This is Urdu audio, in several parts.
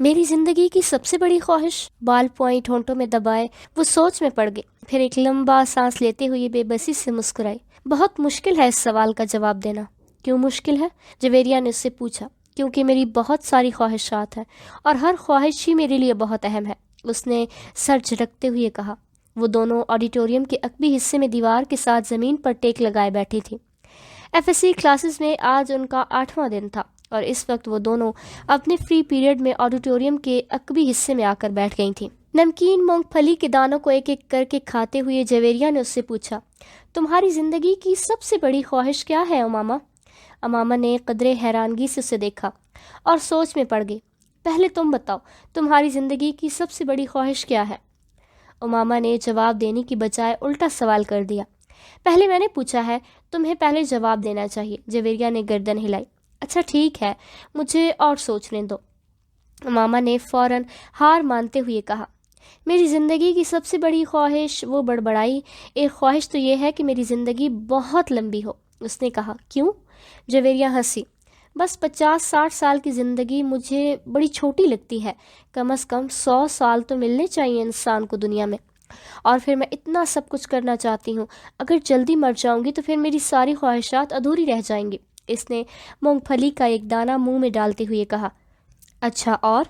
میری زندگی کی سب سے بڑی خواہش؟ بال پوائنٹ ہونٹوں میں دبائے وہ سوچ میں پڑ گئی، پھر ایک لمبا سانس لیتے ہوئے بے بسی سے مسکرائی۔ بہت مشکل ہے اس سوال کا جواب دینا۔ کیوں مشکل ہے؟ جویریہ نے اس سے پوچھا۔ کیونکہ میری بہت ساری خواہشات ہیں اور ہر خواہش ہی میرے لیے بہت اہم ہے، اس نے سر جھٹکتے ہوئے کہا۔ وہ دونوں آڈیٹوریم کے عقبی حصے میں دیوار کے ساتھ زمین پر ٹیک لگائے بیٹھی تھیں۔ ایف ایس سی کلاسز میں آج ان کا 8واں دن تھا اور اس وقت وہ دونوں اپنے فری پیریڈ میں آڈیٹوریم کے عقبی حصے میں آ کر بیٹھ گئی تھیں۔ نمکین مونگ پھلی کے دانوں کو ایک ایک کر کے کھاتے ہوئے جویریہ نے اس سے پوچھا، تمہاری زندگی کی سب سے بڑی خواہش کیا ہے اماما؟ اماما نے قدرے حیرانگی سے اسے دیکھا اور سوچ میں پڑ گئی۔ پہلے تم بتاؤ، تمہاری زندگی کی سب سے بڑی خواہش کیا ہے؟ اماما نے جواب دینے کی بجائے الٹا سوال کر دیا۔ پہلے میں نے پوچھا ہے، تمہیں پہلے جواب دینا چاہیے۔ جویریہ نے گردن ہلائی۔ اچھا ٹھیک ہے، مجھے اور سوچنے دو۔ ماما نے فوراً ہار مانتے ہوئے کہا، میری زندگی کی سب سے بڑی خواہش، وہ بڑبڑائی، ایک خواہش تو یہ ہے کہ میری زندگی بہت لمبی ہو۔ اس نے کہا، کیوں؟ جویریہ ہنسی۔ بس 50-60 سال کی زندگی مجھے بڑی چھوٹی لگتی ہے، کم از کم 100 سال تو ملنے چاہیے انسان کو دنیا میں، اور پھر میں اتنا سب کچھ کرنا چاہتی ہوں۔ اگر جلدی مر جاؤں گی تو پھر میری ساری خواہشات ادھوری رہ جائیں گی۔ اس نے مونگ پھلی کا ایک دانہ منہ میں ڈالتے ہوئے کہا۔ اچھا اور؟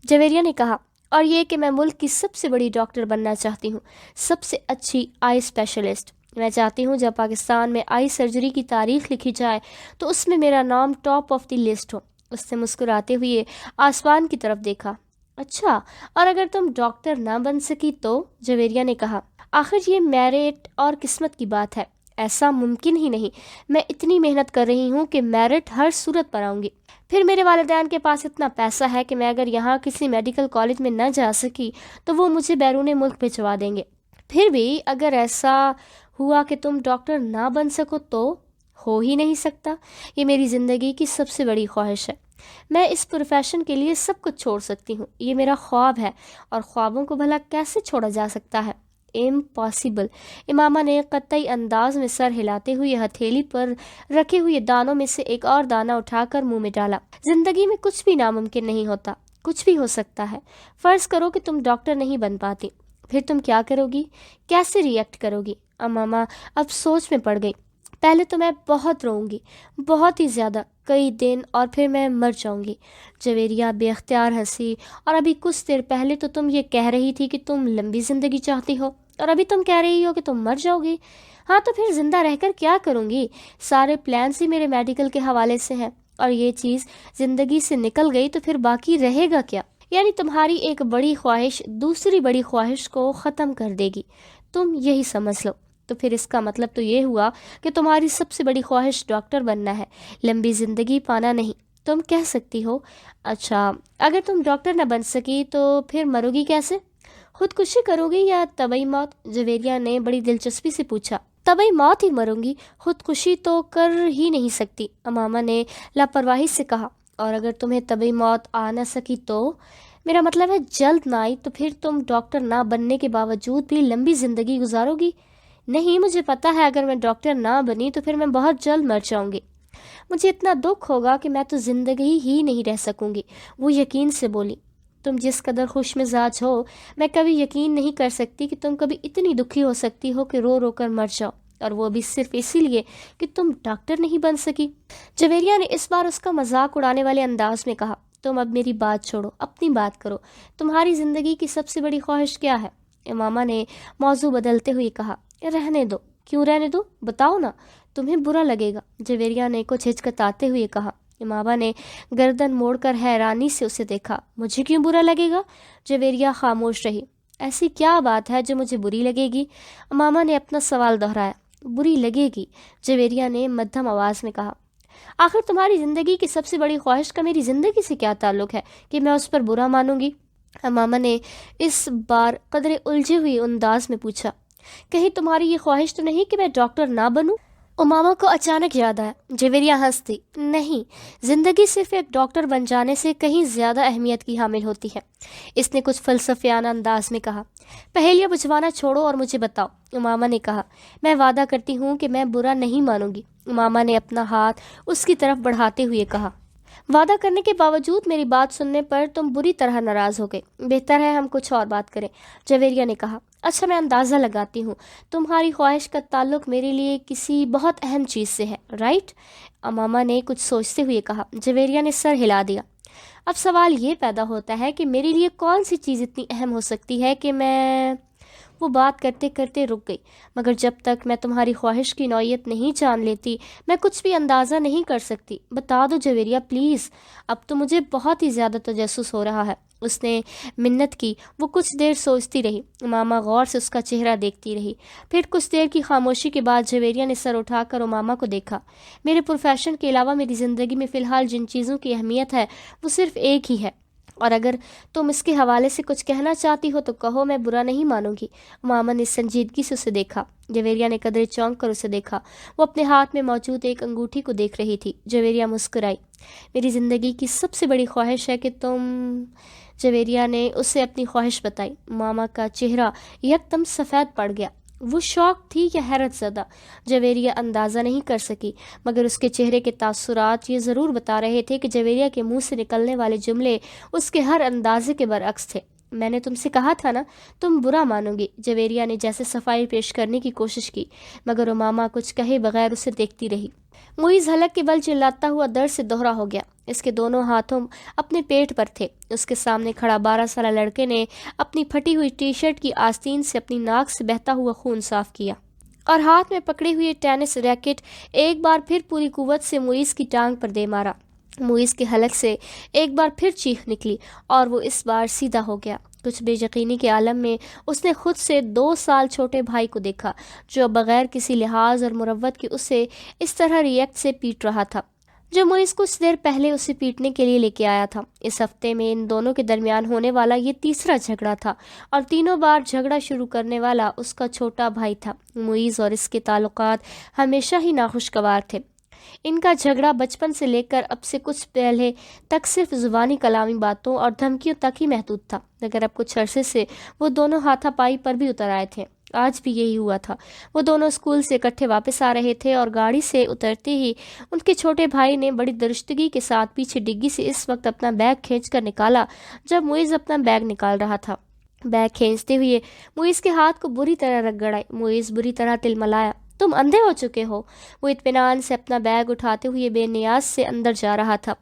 جویریہ نے کہا، اور یہ کہ میں ملک کی سب سے بڑی ڈاکٹر بننا چاہتی ہوں، سب سے اچھی آئی اسپیشلسٹ۔ میں چاہتی ہوں جب پاکستان میں آئی سرجری کی تاریخ لکھی جائے تو اس میں میرا نام ٹاپ آف دی لسٹ ہو۔ اس نے مسکراتے ہوئے آسمان کی طرف دیکھا۔ اچھا، اور اگر تم ڈاکٹر نہ بن سکی تو؟ جویریہ نے کہا، آخر یہ میرٹ اور قسمت کی بات ہے، ایسا ممکن ہی نہیں۔ میں اتنی محنت کر رہی ہوں کہ میرٹ ہر صورت پر آؤں گی۔ پھر میرے والدین کے پاس اتنا پیسہ ہے کہ میں اگر یہاں کسی میڈیکل کالج میں نہ جا سکی تو وہ مجھے بیرون ملک بھجوا دیں گے۔ پھر بھی اگر ایسا ہوا کہ تم ڈاکٹر نہ بن سکو تو؟ ہو ہی نہیں سکتا۔ یہ میری زندگی کی سب سے بڑی خواہش ہے۔ میں اس پروفیشن کے لیے سب کچھ چھوڑ سکتی ہوں، یہ میرا خواب ہے، اور خوابوں کو بھلا کیسے چھوڑا جا سکتا ہے؟ امپاسبل۔ امامہ نے قطعی انداز میں سر ہلاتے ہوئے ہتھیلی پر رکھے ہوئے دانوں میں سے ایک اور دانہ اٹھا کر منہ میں ڈالا۔ زندگی میں کچھ بھی ناممکن نہیں ہوتا، کچھ بھی ہو سکتا ہے۔ فرض کرو کہ تم ڈاکٹر نہیں بن پاتی، پھر تم کیا کرو گی؟ کیسے ریئیکٹ کرو گی؟ امامہ اب سوچ میں پڑ گئی۔ پہلے تو میں بہت روؤں گی، بہت ہی زیادہ، کئی دن، اور پھر میں مر جاؤں گی۔ جویریہ بے اختیار ہنسی۔ اور ابھی کچھ دیر پہلے تو تم یہ کہہ رہی تھی کہ تم لمبی زندگی چاہتی ہو، اور ابھی تم کہہ رہی ہو کہ تم مر جاؤ گی۔ ہاں تو پھر زندہ رہ کر کیا کروں گی؟ سارے پلانس ہی میرے میڈیکل کے حوالے سے ہیں، اور یہ چیز زندگی سے نکل گئی تو پھر باقی رہے گا کیا؟ یعنی تمہاری ایک بڑی خواہش دوسری بڑی خواہش کو ختم کر دے گی، تم یہی سمجھ لو۔ تو پھر اس کا مطلب تو یہ ہوا کہ تمہاری سب سے بڑی خواہش ڈاکٹر بننا ہے، لمبی زندگی پانا نہیں۔ تم کہہ سکتی ہو، اچھا اگر تم ڈاکٹر نہ بن سکی تو پھر مرو گی کیسے؟ خودکشی کرو گی یا طبعی موت؟ جویریہ نے بڑی دلچسپی سے پوچھا۔ طبعی موت ہی مروں گی، خودکشی تو کر ہی نہیں سکتی، امامہ نے لاپرواہی سے کہا۔ اور اگر تمہیں طبعی موت آ نہ سکی تو؟ میرا مطلب ہے جلد نہ آئی تو پھر تم ڈاکٹر نہ بننے کے باوجود بھی لمبی زندگی گزارو گی؟ نہیں، مجھے پتا ہے اگر میں ڈاکٹر نہ بنی تو پھر میں بہت جلد مر جاؤں گی، مجھے اتنا دکھ ہوگا کہ میں تو زندگی ہی نہیں رہ سکوں گی۔ وہ یقین سے بولی۔ تم جس قدر خوش مزاج ہو، میں کبھی یقین نہیں کر سکتی کہ تم کبھی اتنی دکھی ہو سکتی ہو کہ رو رو کر مر جاؤ، اور وہ بھی صرف اسی لیے کہ تم ڈاکٹر نہیں بن سکی۔ جویریہ نے اس بار اس کا مذاق اڑانے والے انداز میں کہا، تم اب میری بات چھوڑو، اپنی بات کرو۔ تمہاری زندگی کی سب سے بڑی خواہش کیا ہے؟ امامہ نے موضوع بدلتے ہوئے کہا، رہنے دو۔ کیوں رہنے دو؟ بتاؤ نا، تمہیں برا لگے گا، جویریہ نے کچھ ہچکتاتے ہوئے کہا۔ امامہ نے گردن موڑ کر حیرانی سے اسے دیکھا۔ مجھے کیوں برا لگے گا؟ جویریہ خاموش رہی۔ ایسی کیا بات ہے جو مجھے بری لگے گی؟ امامہ نے اپنا سوال دہرایا۔ بری لگے گی، جویریہ نے مدھم آواز میں کہا۔ آخر تمہاری زندگی کی سب سے بڑی خواہش کا میری زندگی سے کیا تعلق ہے کہ میں اس پر برا مانوں گی؟ امامہ نے اس بار قدرے الجھے ہوئے انداز میں پوچھا۔ کہیں تمہاری یہ خواہش تو نہیں کہ میں ڈاکٹر نہ بنوں؟ امامہ کو اچانک یاد آیا۔ جویریہ ہنس دی۔ نہیں، زندگی صرف ایک ڈاکٹر بن جانے سے کہیں زیادہ اہمیت کی حامل ہوتی ہے، اس نے کچھ فلسفیانہ انداز میں کہا۔ پہیلیاں بجھوانا چھوڑو اور مجھے بتاؤ، امامہ نے کہا۔ میں وعدہ کرتی ہوں کہ میں برا نہیں مانوں گی، امامہ نے اپنا ہاتھ اس کی طرف بڑھاتے ہوئے کہا۔ وعدہ کرنے کے باوجود میری بات سننے پر تم بری طرح ناراض ہو گئے. بہتر ہے ہم کچھ اور بات کریں، جویریہ نے کہا. اچھا، میں اندازہ لگاتی ہوں تمہاری خواہش کا تعلق میرے لیے کسی بہت اہم چیز سے ہے، رائٹ؟ اماما نے کچھ سوچتے ہوئے کہا. جویریہ نے سر ہلا دیا. اب سوال یہ پیدا ہوتا ہے کہ میرے لیے کون سی چیز اتنی اہم ہو سکتی ہے کہ میں... وہ بات کرتے کرتے رک گئی. مگر جب تک میں تمہاری خواہش کی نوعیت نہیں جان لیتی میں کچھ بھی اندازہ نہیں کر سکتی. بتا دو جویریہ پلیز، اب تو مجھے بہت ہی زیادہ تجسس ہو رہا ہے. اس نے منت کی. وہ کچھ دیر سوچتی رہی. ماما غور سے اس کا چہرہ دیکھتی رہی. پھر کچھ دیر کی خاموشی کے بعد جویریہ نے سر اٹھا کر ماما کو دیکھا. میرے پروفیشن کے علاوہ میری زندگی میں فی الحال جن چیزوں کی اہمیت ہے وہ صرف ایک ہی ہے، اور اگر تم اس کے حوالے سے کچھ کہنا چاہتی ہو تو کہو، میں برا نہیں مانوں گی. ماما نے سنجیدگی سے اسے دیکھا. جویریہ نے قدرے چونک کر اسے دیکھا. وہ اپنے ہاتھ میں موجود ایک انگوٹھی کو دیکھ رہی تھی. جویریہ مسکرائی. میری زندگی کی سب سے بڑی خواہش ہے کہ تم... جویریہ نے اسے اپنی خواہش بتائی. ماما کا چہرہ یکدم سفید پڑ گیا. وہ شوق تھی یا حیرت زدہ، جویریہ اندازہ نہیں کر سکی، مگر اس کے چہرے کے تاثرات یہ ضرور بتا رہے تھے کہ جویریہ کے منہ سے نکلنے والے جملے اس کے ہر اندازے کے برعکس تھے. میں نے تم سے کہا تھا نا تم برا مانو گی. جویریہ نے جیسے صفائی پیش کرنے کی کوشش کی، مگر ماما کچھ کہے بغیر اسے دیکھتی رہی. معیز حلق کے بل چلاتا ہوا درد سے دوہرا ہو گیا. اس کے دونوں ہاتھوں اپنے پیٹ پر تھے. اس کے سامنے کھڑا 12 سالہ لڑکے نے اپنی پھٹی ہوئی ٹی شرٹ کی آستین سے اپنی ناک سے بہتا ہوا خون صاف کیا، اور ہاتھ میں پکڑے ہوئے ٹینس ریکٹ ایک بار پھر پوری قوت سے معیز کی ٹانگ پر دے مارا. معیز کے حلق سے ایک بار پھر چیخ نکلی اور وہ اس بار سیدھا ہو گیا. کچھ بے یقینی کے عالم میں اس نے خود سے 2 سال چھوٹے بھائی کو دیکھا جو بغیر کسی لحاظ اور مروت کے اسے اس طرح ریئیکٹ سے پیٹ رہا تھا جو معیز کچھ دیر پہلے اسے پیٹنے کے لیے لے کے آیا تھا. اس ہفتے میں ان دونوں کے درمیان ہونے والا یہ تیسرا جھگڑا تھا، اور تینوں بار جھگڑا شروع کرنے والا اس کا چھوٹا بھائی تھا. معیز اور اس کے تعلقات ہمیشہ ہی ناخوشگوار تھے. ان کا جھگڑا بچپن سے لے کر اب سے کچھ پہلے تک صرف زبانی کلامی باتوں اور دھمکیوں تک ہی محدود تھا، مگر اب کچھ عرصے سے وہ دونوں ہاتھا پائی پر بھی اتر آئے تھے. آج بھی یہی ہوا تھا. وہ دونوں اسکول سے اکٹھے واپس آ رہے تھے اور گاڑی سے اترتے ہی ان کے چھوٹے بھائی نے بڑی درستگی کے ساتھ پیچھے ڈگی سے اس وقت اپنا بیگ کھینچ کر نکالا جب معیز اپنا بیگ نکال رہا تھا. بیگ کھینچتے ہوئے معیز کے ہاتھ کو بری طرح رگڑائی. معیز بری طرح تلملایا. تم اندھے ہو چکے ہو. وہ اطمینان سے اپنا بیگ اٹھاتے ہوئے بے نیاز سے اندر جا رہا تھا.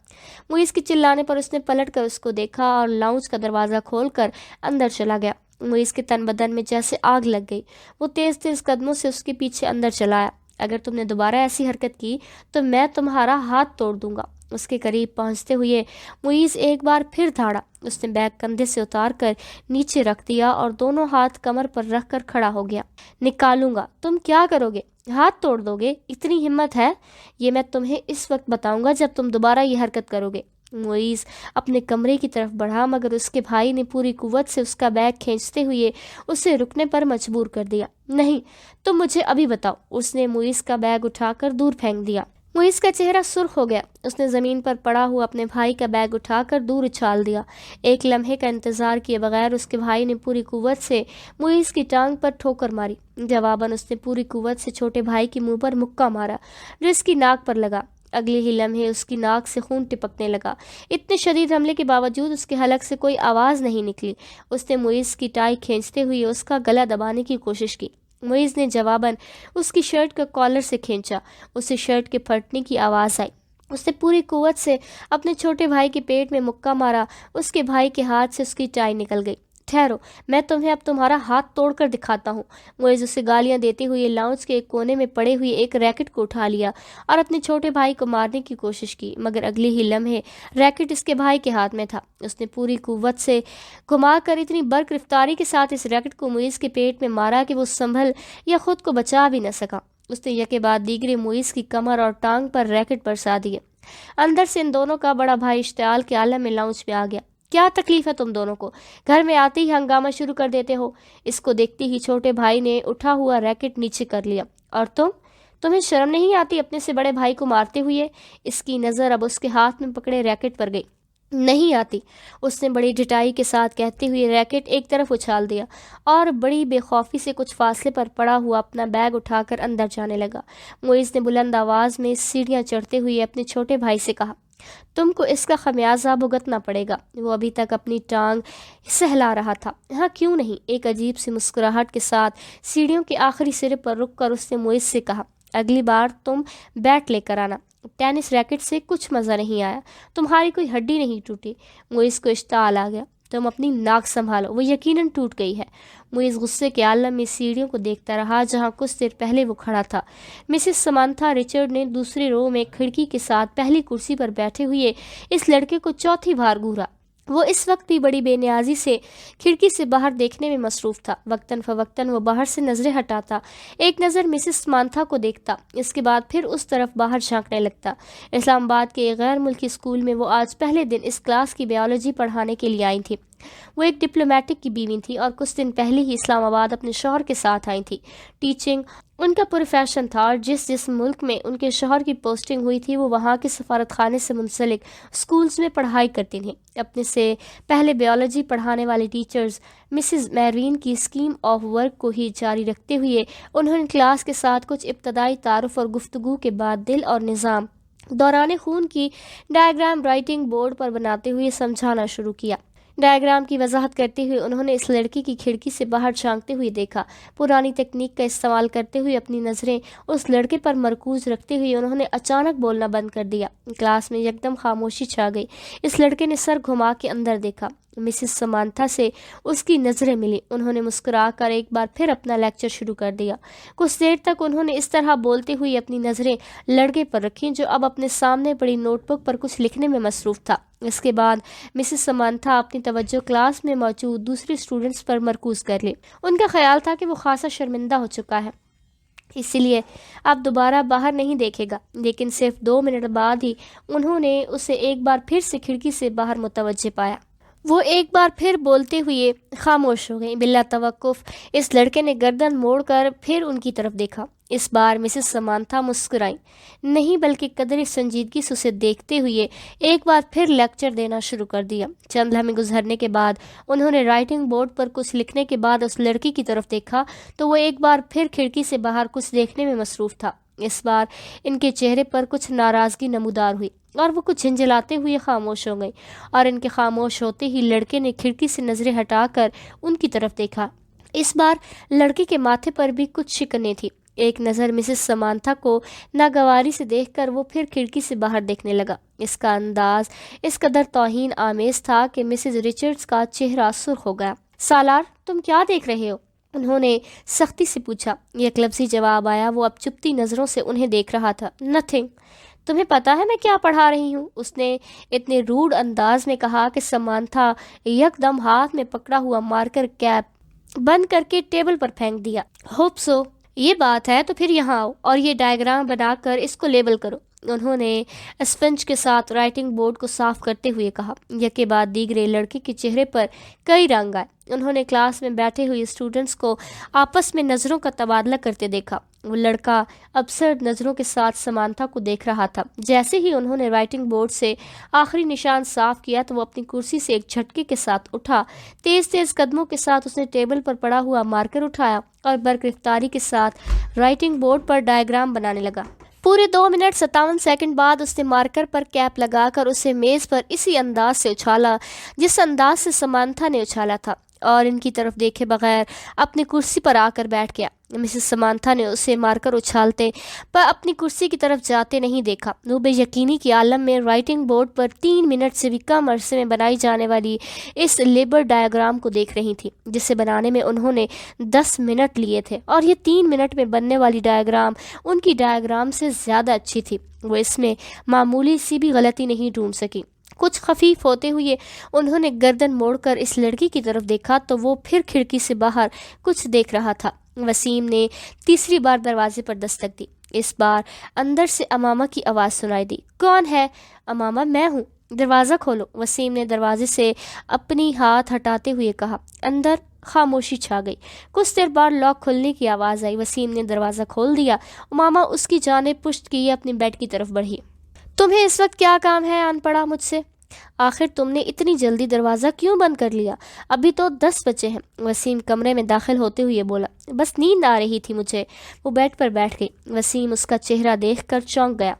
معیز کے چلانے پر اس نے پلٹ کر اس کو دیکھا اور لاؤنج کا دروازہ کھول کر اندر چلا گیا. معیز کے تن بدن میں جیسے آگ لگ گئی. وہ تیز تیز قدموں سے اس کے پیچھے اندر چلا آیا. اگر تم نے دوبارہ ایسی حرکت کی تو میں تمہارا ہاتھ توڑ دوں گا. اس کے قریب پہنچتے ہوئے معیز ایک بار پھر دھاڑا. اس نے بیگ کندھے سے اتار کر نیچے رکھ دیا اور دونوں ہاتھ کمر پر رکھ کر کھڑا ہو گیا. نکالوں گا. تم کیا کرو گے؟ ہاتھ توڑ دو گے؟ اتنی ہمت ہے؟ یہ میں تمہیں اس وقت بتاؤں گا جب تم دوبارہ یہ حرکت کرو گے. معیز اپنے کمرے کی طرف بڑھا، مگر اس کے بھائی نے پوری قوت سے اس کا بیگ کھینچتے ہوئے اسے رکنے پر مجبور کر دیا. نہیں، تم مجھے ابھی بتاؤ. اس نے معیز کا بیگ اٹھا کر دور پھینک دیا. معیز کا چہرہ سرخ ہو گیا. اس نے زمین پر پڑا ہوا اپنے بھائی کا بیگ اٹھا کر دور اچھال دیا. ایک لمحے کا انتظار کیے بغیر اس کے بھائی نے پوری قوت سے معیز کی ٹانگ پر ٹھوکر ماری. جواباً اس نے پوری قوت سے چھوٹے بھائی کی منہ پر مکہ مارا جو اس کی ناک پر لگا. اگلے ہی لمحے اس کی ناک سے خون ٹپکنے لگا. اتنے شدید حملے کے باوجود اس کے حلق سے کوئی آواز نہیں نکلی. اس نے معیز کی ٹائی کھینچتے ہوئے اس کا گلا دبانے کی کوشش کی. معیز نے جواباً اس کی شرٹ کا کالر سے کھینچا. اسے شرٹ کے پھٹنے کی آواز آئی. اس نے پوری قوت سے اپنے چھوٹے بھائی کے پیٹ میں مکہ مارا. اس کے بھائی کے ہاتھ سے اس کی ٹائی نکل گئی. ٹھہرو، میں تمہیں اب تمہارا ہاتھ توڑ کر دکھاتا ہوں. معیز اسے گالیاں دیتے ہوئے لاؤنج کے ایک کونے میں پڑے ہوئے ایک ریکٹ کو اٹھا لیا اور اپنے چھوٹے بھائی کو مارنے کی کوشش کی، مگر اگلے ہی لمحے ریکٹ اس کے بھائی کے ہاتھ میں تھا. اس نے پوری قوت سے گھما کر اتنی برق رفتاری کے ساتھ اس ریکٹ کو معیز کے پیٹ میں مارا کہ وہ سنبھل یا خود کو بچا بھی نہ سکا. اس نے یکے بعد دیگرے معیز کی کمر اور ٹانگ پر ریکٹ برسا دیے. اندر سے ان دونوں کا بڑا بھائی اشتعال کے عالم میں لاؤنج میں آ گیا. کیا تکلیف ہے تم دونوں کو؟ گھر میں آتے ہی ہنگامہ شروع کر دیتے ہو. اس کو دیکھتے ہی چھوٹے بھائی نے اٹھا ہوا ریکٹ نیچے کر لیا. اور تمہیں شرم نہیں آتی اپنے سے بڑے بھائی کو مارتے ہوئے؟ اس کی نظر اب اس کے ہاتھ میں پکڑے ریکٹ پر گئی. نہیں آتی، اس نے بڑی ڈٹائی کے ساتھ کہتے ہوئے ریکٹ ایک طرف اچھال دیا اور بڑی بے خوفی سے کچھ فاصلے پر پڑا ہوا اپنا بیگ اٹھا کر اندر جانے لگا. معیز نے بلند آواز میں سیڑھیاں چڑھتے ہوئے اپنے چھوٹے بھائی سے کہا، تم کو اس کا خمیازہ بھگتنا پڑے گا۔ وہ ابھی تک اپنی ٹانگ سہلا رہا تھا۔ ہاں کیوں نہیں، ایک عجیب سی مسکراہٹ کے ساتھ سیڑھیوں کے آخری سرے پر رک کر اس نے معیز سے کہا، اگلی بار تم بیٹ لے کر آنا، ٹینس ریکٹ سے کچھ مزہ نہیں آیا، تمہاری کوئی ہڈی نہیں ٹوٹی۔ معیز کو اشتعال آ گیا، تم اپنی ناک سنبھالو، وہ یقیناً ٹوٹ گئی ہے۔ معیز غصے کے عالم میں سیڑھیوں کو دیکھتا رہا جہاں کچھ دیر پہلے وہ کھڑا تھا۔ مسز سمانتھا رچرڈ نے دوسرے رو میں کھڑکی کے ساتھ پہلی کرسی پر بیٹھے ہوئے اس لڑکے کو چوتھی بار گھورا۔ وہ اس وقت بھی بڑی بے نیازی سے کھڑکی سے باہر دیکھنے میں مصروف تھا۔ وقتاً فوقتاً وہ باہر سے نظریں ہٹاتا، ایک نظر مسز سمانتھا کو دیکھتا، اس کے بعد پھر اس طرف باہر جھانکنے لگتا۔ اسلام آباد کے ایک غیر ملکی اسکول میں وہ آج پہلے دن اس کلاس کی بیالوجی پڑھانے کے لیے آئی تھی۔ وہ ایک ڈپلومیٹک کی بیوی تھی اور کچھ دن پہلے ہی اسلام آباد اپنے شوہر کے ساتھ آئی تھی۔ ٹیچنگ ان کا پروفیشن تھا اور جس ملک میں ان کے شوہر کی پوسٹنگ ہوئی تھی وہ وہاں کے سفارت خانے سے منسلک اسکولز میں پڑھائی کرتی تھیں۔ اپنے سے پہلے بیالوجی پڑھانے والے ٹیچرز مسز میرین کی اسکیم آف ورک کو ہی جاری رکھتے ہوئے انہوں نے کلاس کے ساتھ کچھ ابتدائی تعارف اور گفتگو کے بعد دل اور نظام دوران خون کی ڈائیگرام رائٹنگ بورڈ پر بناتے ہوئے سمجھانا شروع کیا۔ ڈائیگرام کی وضاحت کرتے ہوئے انہوں نے اس لڑکی کی کھڑکی سے باہر جھانکتے ہوئے دیکھا۔ پرانی تکنیک کا استعمال کرتے ہوئے اپنی نظریں اس لڑکے پر مرکوز رکھتے ہوئے انہوں نے اچانک بولنا بند کر دیا۔ کلاس میں یکدم خاموشی چھا گئی۔ اس لڑکے نے سر گھما کے اندر دیکھا۔ مسز سمانتھا سے اس کی نظریں ملی۔ انہوں نے مسکرا کر ایک بار پھر اپنا لیکچر شروع کر دیا۔ کچھ دیر تک انہوں نے اس طرح بولتے ہوئے اپنی نظریں لڑکے پر رکھیں جو اب اپنے سامنے پڑی نوٹ بک پر کچھ لکھنے میں مصروف تھا۔ اس کے بعد مسز سمانتھا اپنی توجہ کلاس میں موجود دوسرے اسٹوڈنٹس پر مرکوز کر لی۔ ان کا خیال تھا کہ وہ خاصا شرمندہ ہو چکا ہے، اسی لیے اب دوبارہ باہر نہیں دیکھے گا، لیکن صرف 2 منٹ بعد ہی انہوں نے اسے ایک بار پھر سے کھڑکی سے باہر متوجہ پایا۔ وہ ایک بار پھر بولتے ہوئے خاموش ہو گئی۔ بلا توقف اس لڑکے نے گردن موڑ کر پھر ان کی طرف دیکھا۔ اس بار مسز سمانتھا مسکرائیں نہیں بلکہ قدر سنجیدگی سے اسے دیکھتے ہوئے ایک بار پھر لیکچر دینا شروع کر دیا۔ چند لمحے گزرنے کے بعد انہوں نے رائٹنگ بورڈ پر کچھ لکھنے کے بعد اس لڑکی کی طرف دیکھا تو وہ ایک بار پھر کھڑکی سے باہر کچھ دیکھنے میں مصروف تھا۔ اس بار ان کے چہرے پر کچھ ناراضگی نمودار ہوئی اور وہ کچھ جھنجھلاتے ہوئے خاموش ہو گئی، اور ان کے خاموش ہوتے ہی لڑکے نے کھڑکی سے نظریں ہٹا کر ان کی طرف دیکھا۔ اس بار لڑکے کے ماتھے پر بھی کچھ شکنیں تھی۔ ایک نظر مسز سمانتھا کو ناگواری سے دیکھ کر وہ پھر کھڑکی سے باہر دیکھنے لگا۔ اس کا انداز اس قدر توہین آمیز تھا کہ مسز رچرڈز کا چہرہ سرخ ہو گیا۔ سالار، تم کیا دیکھ رہے ہو؟ انہوں نے سختی سے پوچھا۔ یک لفظی جواب آیا۔ وہ اب چپتی نظروں سے انہیں دیکھ رہا تھا۔ نتھنگ۔ تمہیں پتا ہے میں کیا پڑھا رہی ہوں؟ اس نے اتنے روڈ انداز میں کہا کہ سمانتھا یک دم ہاتھ میں پکڑا ہوا مارکر کیپ بند کر کے ٹیبل پر پھینک دیا۔ ہوپ سو، یہ بات ہے تو پھر یہاں آؤ اور یہ ڈائیگرام بنا کر اس کو لیبل کرو۔ انہوں نے اسپنج کے ساتھ رائٹنگ بورڈ کو صاف کرتے ہوئے کہا۔ یکے بعد دیگرے لڑکے کے چہرے پر کئی رنگ آئے۔ انہوں نے کلاس میں بیٹھے ہوئے اسٹوڈنٹس کو آپس میں نظروں کا تبادلہ کرتے دیکھا۔ وہ لڑکا ابسرڈ نظروں کے ساتھ سمانتھا کو دیکھ رہا تھا۔ جیسے ہی انہوں نے رائٹنگ بورڈ سے آخری نشان صاف کیا تو وہ اپنی کرسی سے ایک جھٹکے کے ساتھ اٹھا۔ تیز تیز قدموں کے ساتھ اس نے ٹیبل پر پڑا ہوا مارکر اٹھایا اور برگرفتاری کے ساتھ رائٹنگ بورڈ پر ڈائیگرام بنانے لگا۔ پورے 2 منٹ 57 سیکنڈ بعد اس نے مارکر پر کیپ لگا کر اسے میز پر اسی انداز سے اچھالا جس انداز سے سمانتھا نے اچھالا تھا، اور ان کی طرف دیکھے بغیر اپنی کرسی پر آ کر بیٹھ گیا۔ مسز سمانتھا نے اسے مارکر اچھالتے پر اپنی کرسی کی طرف جاتے نہیں دیکھا۔ وہ بے یقینی کے عالم میں رائٹنگ بورڈ پر 3 منٹ سے بھی کم عرصے میں بنائی جانے والی اس لیبر ڈائیگرام کو دیکھ رہی تھی جسے بنانے میں انہوں نے 10 منٹ لیے تھے، اور یہ 3 منٹ میں بننے والی ڈائیگرام ان کی ڈائیگرام سے زیادہ اچھی تھی۔ وہ اس میں معمولی سی بھی غلطی نہیں ڈھونڈ سکی۔ کچھ خفیف ہوتے ہوئے انہوں نے گردن موڑ کر اس لڑکی کی طرف دیکھا تو وہ پھر کھڑکی سے باہر کچھ دیکھ رہا تھا۔ وسیم نے تیسری بار دروازے پر دستک دی۔ اس بار اندر سے امامہ کی آواز سنائی دی۔ کون ہے؟ امامہ، میں ہوں، دروازہ کھولو، وسیم نے دروازے سے اپنی ہاتھ ہٹاتے ہوئے کہا۔ اندر خاموشی چھا گئی۔ کچھ دیر بعد لاک کھلنے کی آواز آئی۔ وسیم نے دروازہ کھول دیا۔ امامہ اس کی جانب پشت کیے اپنے بیڈ کی طرف بڑھی۔ تمہیں اس وقت کیا کام ہے آن پڑا مجھ سے؟ آخر تم نے اتنی جلدی دروازہ کیوں بند کر لیا؟ ابھی تو 10 بجے ہیں، وسیم کمرے میں داخل ہوتے ہوئے بولا۔ بس نیند آ رہی تھی مجھے۔ وہ بیڈ پر بیٹھ گئی۔ وسیم اس کا چہرہ دیکھ کر چونک گیا۔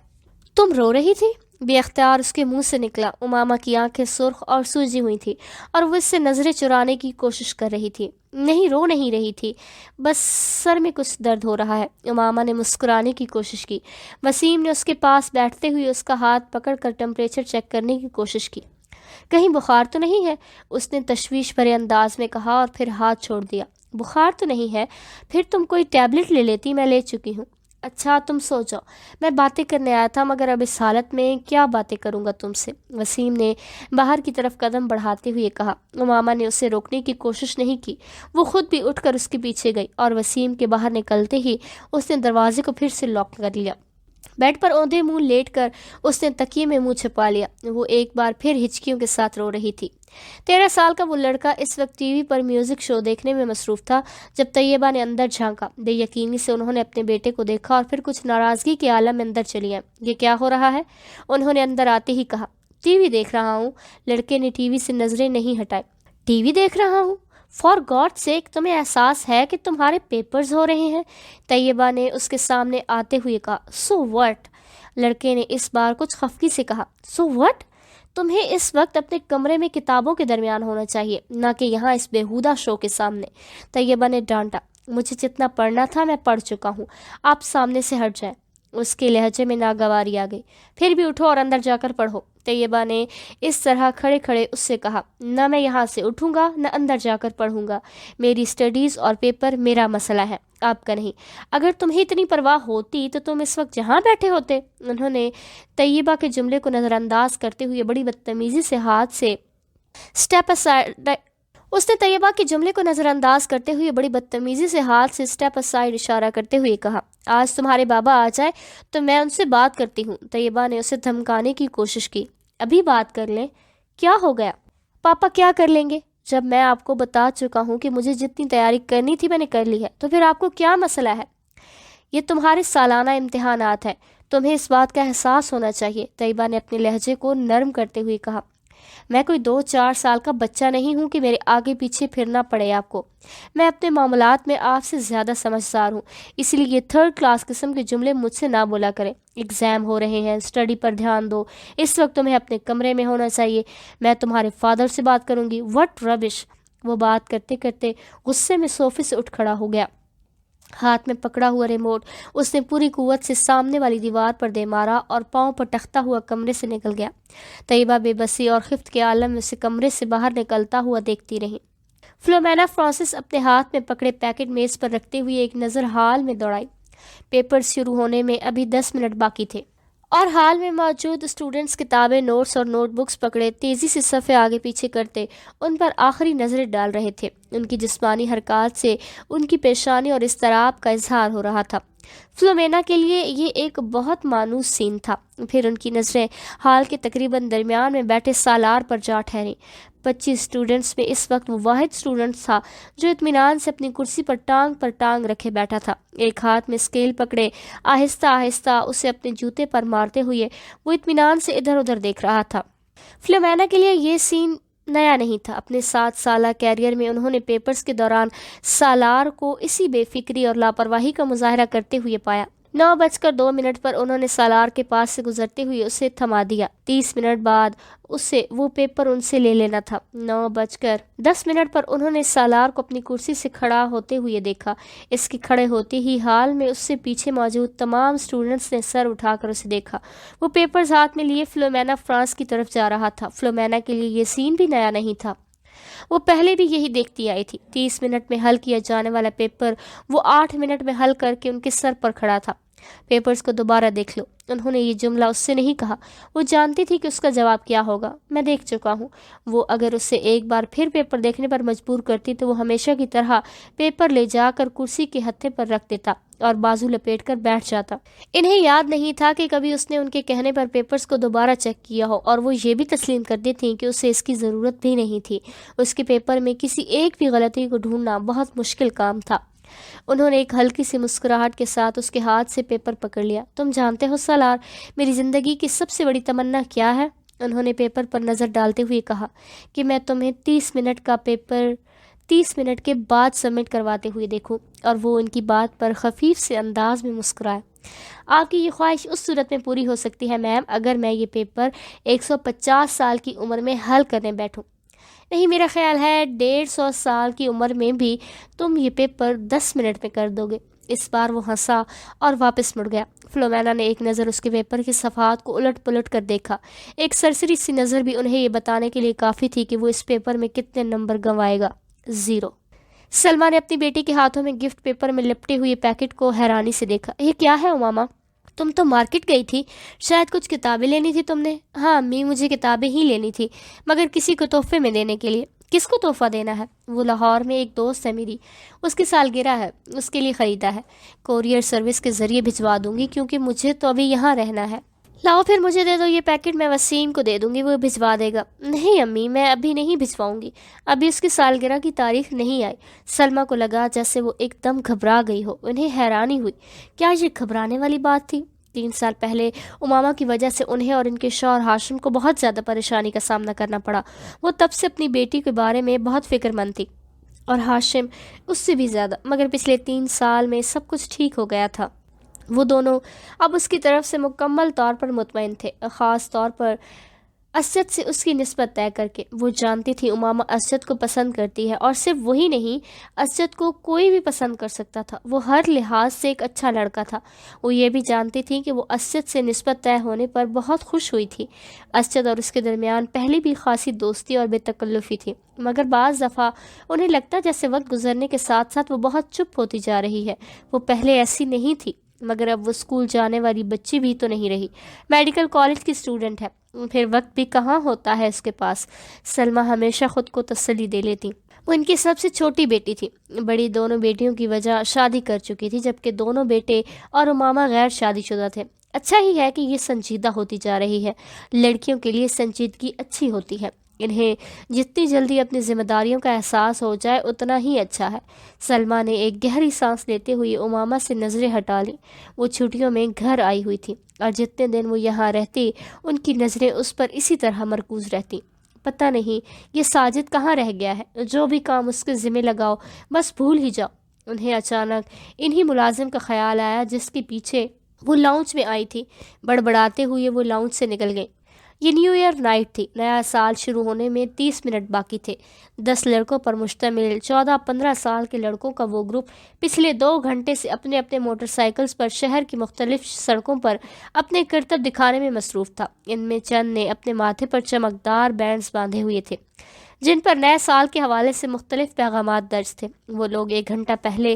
تم رو رہی تھی؟ بے اختیار اس کے منہ سے نکلا۔ امامہ کی آنکھیں سرخ اور سوجی ہوئی تھی اور وہ اس سے نظریں چرانے کی کوشش کر رہی تھی، نہیں رو نہیں رہی تھی، بس سر میں کچھ درد ہو رہا ہے۔ امامہ نے مسکرانے کی کوشش کی۔ وسیم نے اس کے پاس بیٹھتے ہوئے اس کا ہاتھ پکڑ کر ٹمپریچر چیک کرنے کی کوشش کی۔ کہیں بخار تو نہیں ہے؟ اس نے تشویش بھرے انداز میں کہا اور پھر ہاتھ چھوڑ دیا۔ بخار تو نہیں ہے؟ پھر تم کوئی ٹیبلٹ لے لیتی، میں لے چکی ہوں۔ اچھا تم سو جاؤ، میں باتیں کرنے آیا تھا، مگر اب اس حالت میں کیا باتیں کروں گا تم سے، وسیم نے باہر کی طرف قدم بڑھاتے ہوئے کہا۔ امامہ نے اسے روکنے کی کوشش نہیں کی، وہ خود بھی اٹھ کر اس کے پیچھے گئی اور وسیم کے باہر نکلتے ہی اس نے دروازے کو پھر سے لاک کر لیا۔ بیڈ پر اوندھے منہ لیٹ کر اس نے تکیے میں منہ چھپا لیا۔ وہ ایک بار پھر ہچکیوں کے ساتھ رو رہی تھی۔ 13 سال کا وہ لڑکا اس وقت ٹی وی پر میوزک شو دیکھنے میں مصروف تھا۔ جب طیبہ نے اندر جھانکا، بے یقینی سے انہوں نے اپنے بیٹے کو دیکھا اور پھر کچھ ناراضگی کے عالم میں اندر چلی آئیں۔ یہ کیا ہو رہا ہے؟ انہوں نے اندر آتے ہی کہا۔ ٹی وی دیکھ رہا ہوں۔ لڑکے نے ٹی وی سے نظریں نہیں ہٹائے۔ ٹی وی دیکھ رہا ہوں؟ فار گاڈ سیک، تمہیں احساس ہے کہ تمہارے پیپرز ہو رہے ہیں؟ طیبہ نے اس کے سامنے آتے ہوئے کہا۔ So what? لڑکے نے اس بار کچھ خفگی سے کہا۔ So what? تمہیں اس وقت اپنے کمرے میں کتابوں کے درمیان ہونا چاہیے، نہ کہ یہاں اس بیہودہ شو کے سامنے، طیبہ نے ڈانٹا۔ مجھے جتنا پڑھنا تھا میں پڑھ چکا ہوں، آپ سامنے سے ہٹ جائیں۔ اس کے لہجے میں ناگواری آ گئی۔ پھر بھی اٹھو اور اندر جا کر پڑھو، طیبہ نے اس طرح کھڑے کھڑے اس سے کہا۔ نہ میں یہاں سے اٹھوں گا نہ اندر جا کر پڑھوں گا، میری اسٹڈیز اور پیپر میرا مسئلہ ہے، آپ کا نہیں۔ اگر تمہیں اتنی پرواہ ہوتی تو تم اس وقت جہاں بیٹھے ہوتے۔ انہوں نے طیبہ کے جملے کو نظر انداز کرتے ہوئے بڑی بدتمیزی سے ہاتھ سے اسٹیپ اسائڈ اس نے طیبہ کے جملے کو نظر انداز کرتے ہوئے بڑی بدتمیزی سے ہاتھ سے اسٹیپ اسائڈ اشارہ کرتے ہوئے کہا۔ آج تمہارے بابا آ جائے تو میں ان سے بات کرتی ہوں۔ طیبہ نے اسے دھمکانے کی کوشش کی۔ ابھی بات کر لیں، کیا ہو گیا؟ پاپا کیا کر لیں گے؟ جب میں آپ کو بتا چکا ہوں کہ مجھے جتنی تیاری کرنی تھی میں نے کر لی ہے، تو پھر آپ کو کیا مسئلہ ہے؟ یہ تمہارے سالانہ امتحانات ہیں، تمہیں اس بات کا احساس ہونا چاہیے، طیبہ نے اپنے لہجے کو نرم کرتے ہوئے کہا۔ میں کوئی 2-4 سال کا بچہ نہیں ہوں کہ میرے آگے پیچھے پھرنا پڑے آپ کو۔ میں اپنے معاملات میں آپ سے زیادہ سمجھدار ہوں، اس لیے یہ 3rd کلاس قسم کے جملے مجھ سے نہ بولا کریں۔ ایگزام ہو رہے ہیں، اسٹڈی پر دھیان دو، اس وقت تمہیں اپنے کمرے میں ہونا چاہیے، میں تمہارے فادر سے بات کروں گی۔ وٹ ربش! وہ بات کرتے کرتے غصے میں صوفے سے اٹھ کھڑا ہو گیا۔ ہاتھ میں پکڑا ہوا ریموٹ اس نے پوری قوت سے سامنے والی دیوار پر دے مارا اور پاؤں پر ٹختا ہوا کمرے سے نکل گیا۔ طیبہ بے بسی اور خفت کے عالم میں سے کمرے سے باہر نکلتا ہوا دیکھتی رہی۔ فلومینا فرانسس اپنے ہاتھ میں پکڑے پیکٹ میز پر رکھتے ہوئے ایک نظر ہال میں دوڑائی۔ پیپر شروع ہونے میں ابھی 10 منٹ باقی تھے اور ہال میں موجود اسٹوڈنٹس کتابیں، نوٹس اور نوٹ بکس پکڑے تیزی سے صفحے آگے پیچھے کرتے ان پر آخری نظریں ڈال رہے تھے۔ ان کی جسمانی حرکات سے ان کی پیشانی اور اضطراب کا اظہار ہو رہا تھا۔ فلومینا کے لیے یہ ایک بہت مانوس سین تھا۔ پھر ان کی نظریں ہال کے تقریباً درمیان میں بیٹھے سالار پر جا ٹھہریں۔ 25 اسٹوڈنٹس میں اس وقت وہ واحد اسٹوڈنٹ تھا جو اطمینان سے اپنی کرسی پر ٹانگ رکھے بیٹھا تھا۔ ایک ہاتھ میں اسکیل پکڑے آہستہ آہستہ اسے اپنے جوتے پر مارتے ہوئے وہ اطمینان سے ادھر ادھر دیکھ رہا تھا۔ فلومینا کے لیے یہ سین نیا نہیں تھا۔ اپنے 7 سالہ کیریئر میں انہوں نے پیپرز کے دوران سالار کو اسی بے فکری اور لاپرواہی کا مظاہرہ کرتے ہوئے پایا۔ 9:02 پر انہوں نے سالار کے پاس سے گزرتے ہوئے اسے تھما دیا۔ 30 منٹ بعد اسے وہ پیپر ان سے لے لینا تھا۔ 9:10 پر انہوں نے سالار کو اپنی کرسی سے کھڑا ہوتے ہوئے دیکھا۔ اس کے کھڑے ہوتے ہی ہال میں اس سے پیچھے موجود تمام اسٹوڈنٹس نے سر اٹھا کر اسے دیکھا۔ وہ پیپرز ہاتھ میں لیے فلومینا فرانس کی طرف جا رہا تھا۔ فلومینا کے لیے یہ سین بھی نیا نہیں تھا، وہ پہلے بھی یہی دیکھتی آئی تھی۔ 30 منٹ میں حل کیا جانے والا پیپر وہ 8 منٹ میں حل کر کے ان کے سر پر کھڑا تھا۔ پیپرز کو دوبارہ دیکھ لو، انہوں نے یہ جملہ اس سے نہیں کہا۔ وہ جانتی تھی کہ اس کا جواب کیا ہوگا۔ میں دیکھ چکا ہوں۔ وہ اگر اسے ایک بار پھر پیپر دیکھنے پر مجبور کرتی تو وہ ہمیشہ کی طرح پیپر لے جا کر کرسی کے ہتھے پر رکھ دیتا اور بازو لپیٹ کر بیٹھ جاتا۔ انہیں یاد نہیں تھا کہ کبھی اس نے ان کے کہنے پر پیپرز کو دوبارہ چیک کیا ہو، اور وہ یہ بھی تسلیم کرتی تھیں کہ اسے اس کی ضرورت بھی نہیں تھی۔ اس کے پیپر میں کسی ایک بھی غلطی کو ڈھونڈنا بہت مشکل کام تھا۔ انہوں نے ایک ہلکی سی مسکراہٹ کے ساتھ اس کے ہاتھ سے پیپر پکڑ لیا۔ تم جانتے ہو سالار، میری زندگی کی سب سے بڑی تمنا کیا ہے؟ انہوں نے پیپر پر نظر ڈالتے ہوئے کہا کہ میں تمہیں 30 منٹ کا پیپر 30 منٹ کے بعد سبمٹ کرواتے ہوئے دیکھوں، اور وہ ان کی بات پر خفیف سے انداز میں مسکرائے۔ آپ کی یہ خواہش اس صورت میں پوری ہو سکتی ہے میم اگر میں یہ پیپر 150 سال کی عمر میں حل کرنے بیٹھوں۔ نہیں، میرا خیال ہے 150 سال کی عمر میں بھی تم یہ پیپر 10 منٹ میں کر دو گے۔ اس بار وہ ہنسا اور واپس مڑ گیا۔ فلومینا نے ایک نظر اس کے پیپر کی صفحات کو الٹ پلٹ کر دیکھا۔ ایک سرسری سی نظر بھی انہیں یہ بتانے کے لیے کافی تھی کہ وہ اس پیپر میں کتنے نمبر گنوائے گا۔ 0۔ سلمہ نے اپنی بیٹی کے ہاتھوں میں گفٹ پیپر میں لپٹے ہوئے پیکٹ کو حیرانی سے دیکھا۔ یہ کیا ہے اماما؟ تم تو مارکیٹ گئی تھی، شاید کچھ کتابیں لینی تھی تم نے؟ ہاں امی، مجھے کتابیں ہی لینی تھی، مگر کسی کو تحفے میں دینے کے لیے۔ کس کو تحفہ دینا ہے؟ وہ لاہور میں ایک دوست ہے میری، اس کی سالگرہ ہے، اس کے لیے خریدا ہے۔ کوریئر سروس کے ذریعے بھجوا دوں گی کیونکہ مجھے تو ابھی یہاں رہنا ہے۔ لاؤ پھر مجھے دے دو یہ پیکٹ، میں وسیم کو دے دوں گی، وہ بھجوا دے گا۔ نہیں امی، میں ابھی نہیں بھجواؤں گی، ابھی اس کی سالگرہ کی تاریخ نہیں آئی۔ سلمہ کو لگا جیسے وہ ایک دم گھبرا گئی ہو۔ انہیں حیرانی ہوئی، کیا یہ گھبرانے والی بات تھی؟ 3 سال پہلے امامہ کی وجہ سے انہیں اور ان کے شوہر ہاشم کو بہت زیادہ پریشانی کا سامنا کرنا پڑا۔ وہ تب سے اپنی بیٹی کے بارے میں بہت فکر مند تھی، اور ہاشم اس سے بھی زیادہ، مگر پچھلے 3 سال میں سب کچھ ٹھیک ہو گیا تھا۔ وہ دونوں اب اس کی طرف سے مکمل طور پر مطمئن تھے، خاص طور پر اسجد سے اس کی نسبت طے کر کے۔ وہ جانتی تھی امامہ اسجد کو پسند کرتی ہے، اور صرف وہی نہیں، اسجد کو کوئی بھی پسند کر سکتا تھا، وہ ہر لحاظ سے ایک اچھا لڑکا تھا۔ وہ یہ بھی جانتی تھی کہ وہ اسجد سے نسبت طے ہونے پر بہت خوش ہوئی تھی۔ اسجد اور اس کے درمیان پہلے بھی خاصی دوستی اور بے تکلفی تھی، مگر بعض دفعہ انہیں لگتا جیسے وقت گزرنے کے ساتھ ساتھ وہ بہت چپ ہوتی جا رہی ہے۔ وہ پہلے ایسی نہیں تھی، مگر اب وہ اسکول جانے والی بچی بھی تو نہیں رہی، میڈیکل کالج کی اسٹوڈنٹ ہے، پھر وقت بھی کہاں ہوتا ہے اس کے پاس۔ سلمہ ہمیشہ خود کو تسلی دے لیتی، وہ ان کی سب سے چھوٹی بیٹی تھی۔ بڑی دونوں بیٹیوں کی وجہ شادی کر چکی تھی، جبکہ دونوں بیٹے اور امامہ غیر شادی شدہ تھے۔ اچھا ہی ہے کہ یہ سنجیدہ ہوتی جا رہی ہے، لڑکیوں کے لیے سنجیدگی اچھی ہوتی ہے، انہیں جتنی جلدی اپنی ذمہ داریوں کا احساس ہو جائے اتنا ہی اچھا ہے۔ سلمہ نے ایک گہری سانس لیتے ہوئے امامہ سے نظریں ہٹا لیں۔ وہ چھٹیوں میں گھر آئی ہوئی تھی، اور جتنے دن وہ یہاں رہتی ان کی نظریں اس پر اسی طرح مرکوز رہتی۔ پتہ نہیں یہ ساجد کہاں رہ گیا ہے، جو بھی کام اس کے ذمہ لگاؤ بس بھول ہی جاؤ۔ انہیں اچانک انہی ملازم کا خیال آیا جس کے پیچھے وہ لاؤنج میں آئی تھی۔ بڑبڑاتے ہوئے وہ لاؤنج سے نکل گئی۔ یہ نیو ایئر نائٹ تھی، نیا سال شروع ہونے میں 30 منٹ باقی تھے۔ 10 لڑکوں پر مشتمل 14-15 سال کے لڑکوں کا وہ گروپ پچھلے 2 گھنٹے سے اپنے اپنے موٹر سائیکلز پر شہر کی مختلف سڑکوں پر اپنے کرتب دکھانے میں مصروف تھا۔ ان میں چند نے اپنے ماتھے پر چمکدار بینڈز باندھے ہوئے تھے جن پر نئے سال کے حوالے سے مختلف پیغامات درج تھے۔ وہ لوگ 1 گھنٹہ پہلے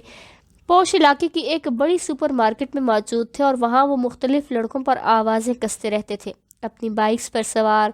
پوش علاقے کی ایک بڑی سپر مارکیٹ میں موجود تھے، اور وہاں وہ مختلف لڑکوں پر آوازیں کستے رہتے تھے۔ اپنی بائکس پر سوار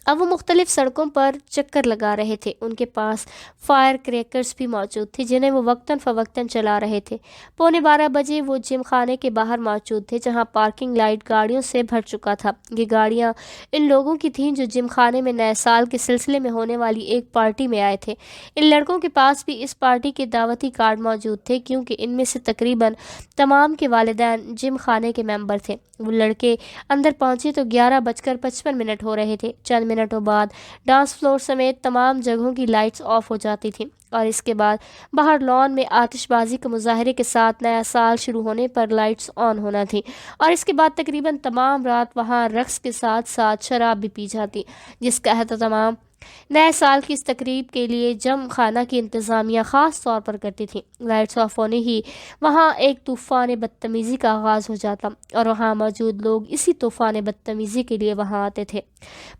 اب وہ مختلف سڑکوں پر چکر لگا رہے تھے۔ ان کے پاس فائر کریکرز بھی موجود تھے جنہیں وہ وقتاً فوقتاً چلا رہے تھے۔ 11:15 بجے وہ جم خانے کے باہر موجود تھے، جہاں پارکنگ لائٹ گاڑیوں سے بھر چکا تھا۔ یہ گاڑیاں ان لوگوں کی تھیں جو جم خانے میں نئے سال کے سلسلے میں ہونے والی ایک پارٹی میں آئے تھے۔ ان لڑکوں کے پاس بھی اس پارٹی کے دعوتی کارڈ موجود تھے، کیونکہ ان میں سے تقریباً تمام کے والدین جم خانے کے ممبر تھے۔ وہ لڑکے اندر پہنچے تو 11:55 ہو رہے تھے۔ چند منٹوں بعد ڈانس فلور سمیت تمام جگہوں کی لائٹس آف ہو جاتی تھیں، اور اس کے بعد باہر لان میں آتش بازی کے مظاہرے کے ساتھ نیا سال شروع ہونے پر لائٹس آن ہونا تھی، اور اس کے بعد تقریباً تمام رات وہاں رقص کے ساتھ ساتھ شراب بھی پی جاتی، جس کا اہتمام نئے سال کی اس تقریب کے لیے جم خانہ کی انتظامیہ خاص طور پر کرتی تھی۔ لائٹس آف ہونے ہی وہاں ایک طوفان بدتمیزی کا آغاز ہو جاتا، اور وہاں موجود لوگ اسی طوفان بدتمیزی کے لیے وہاں آتے تھے۔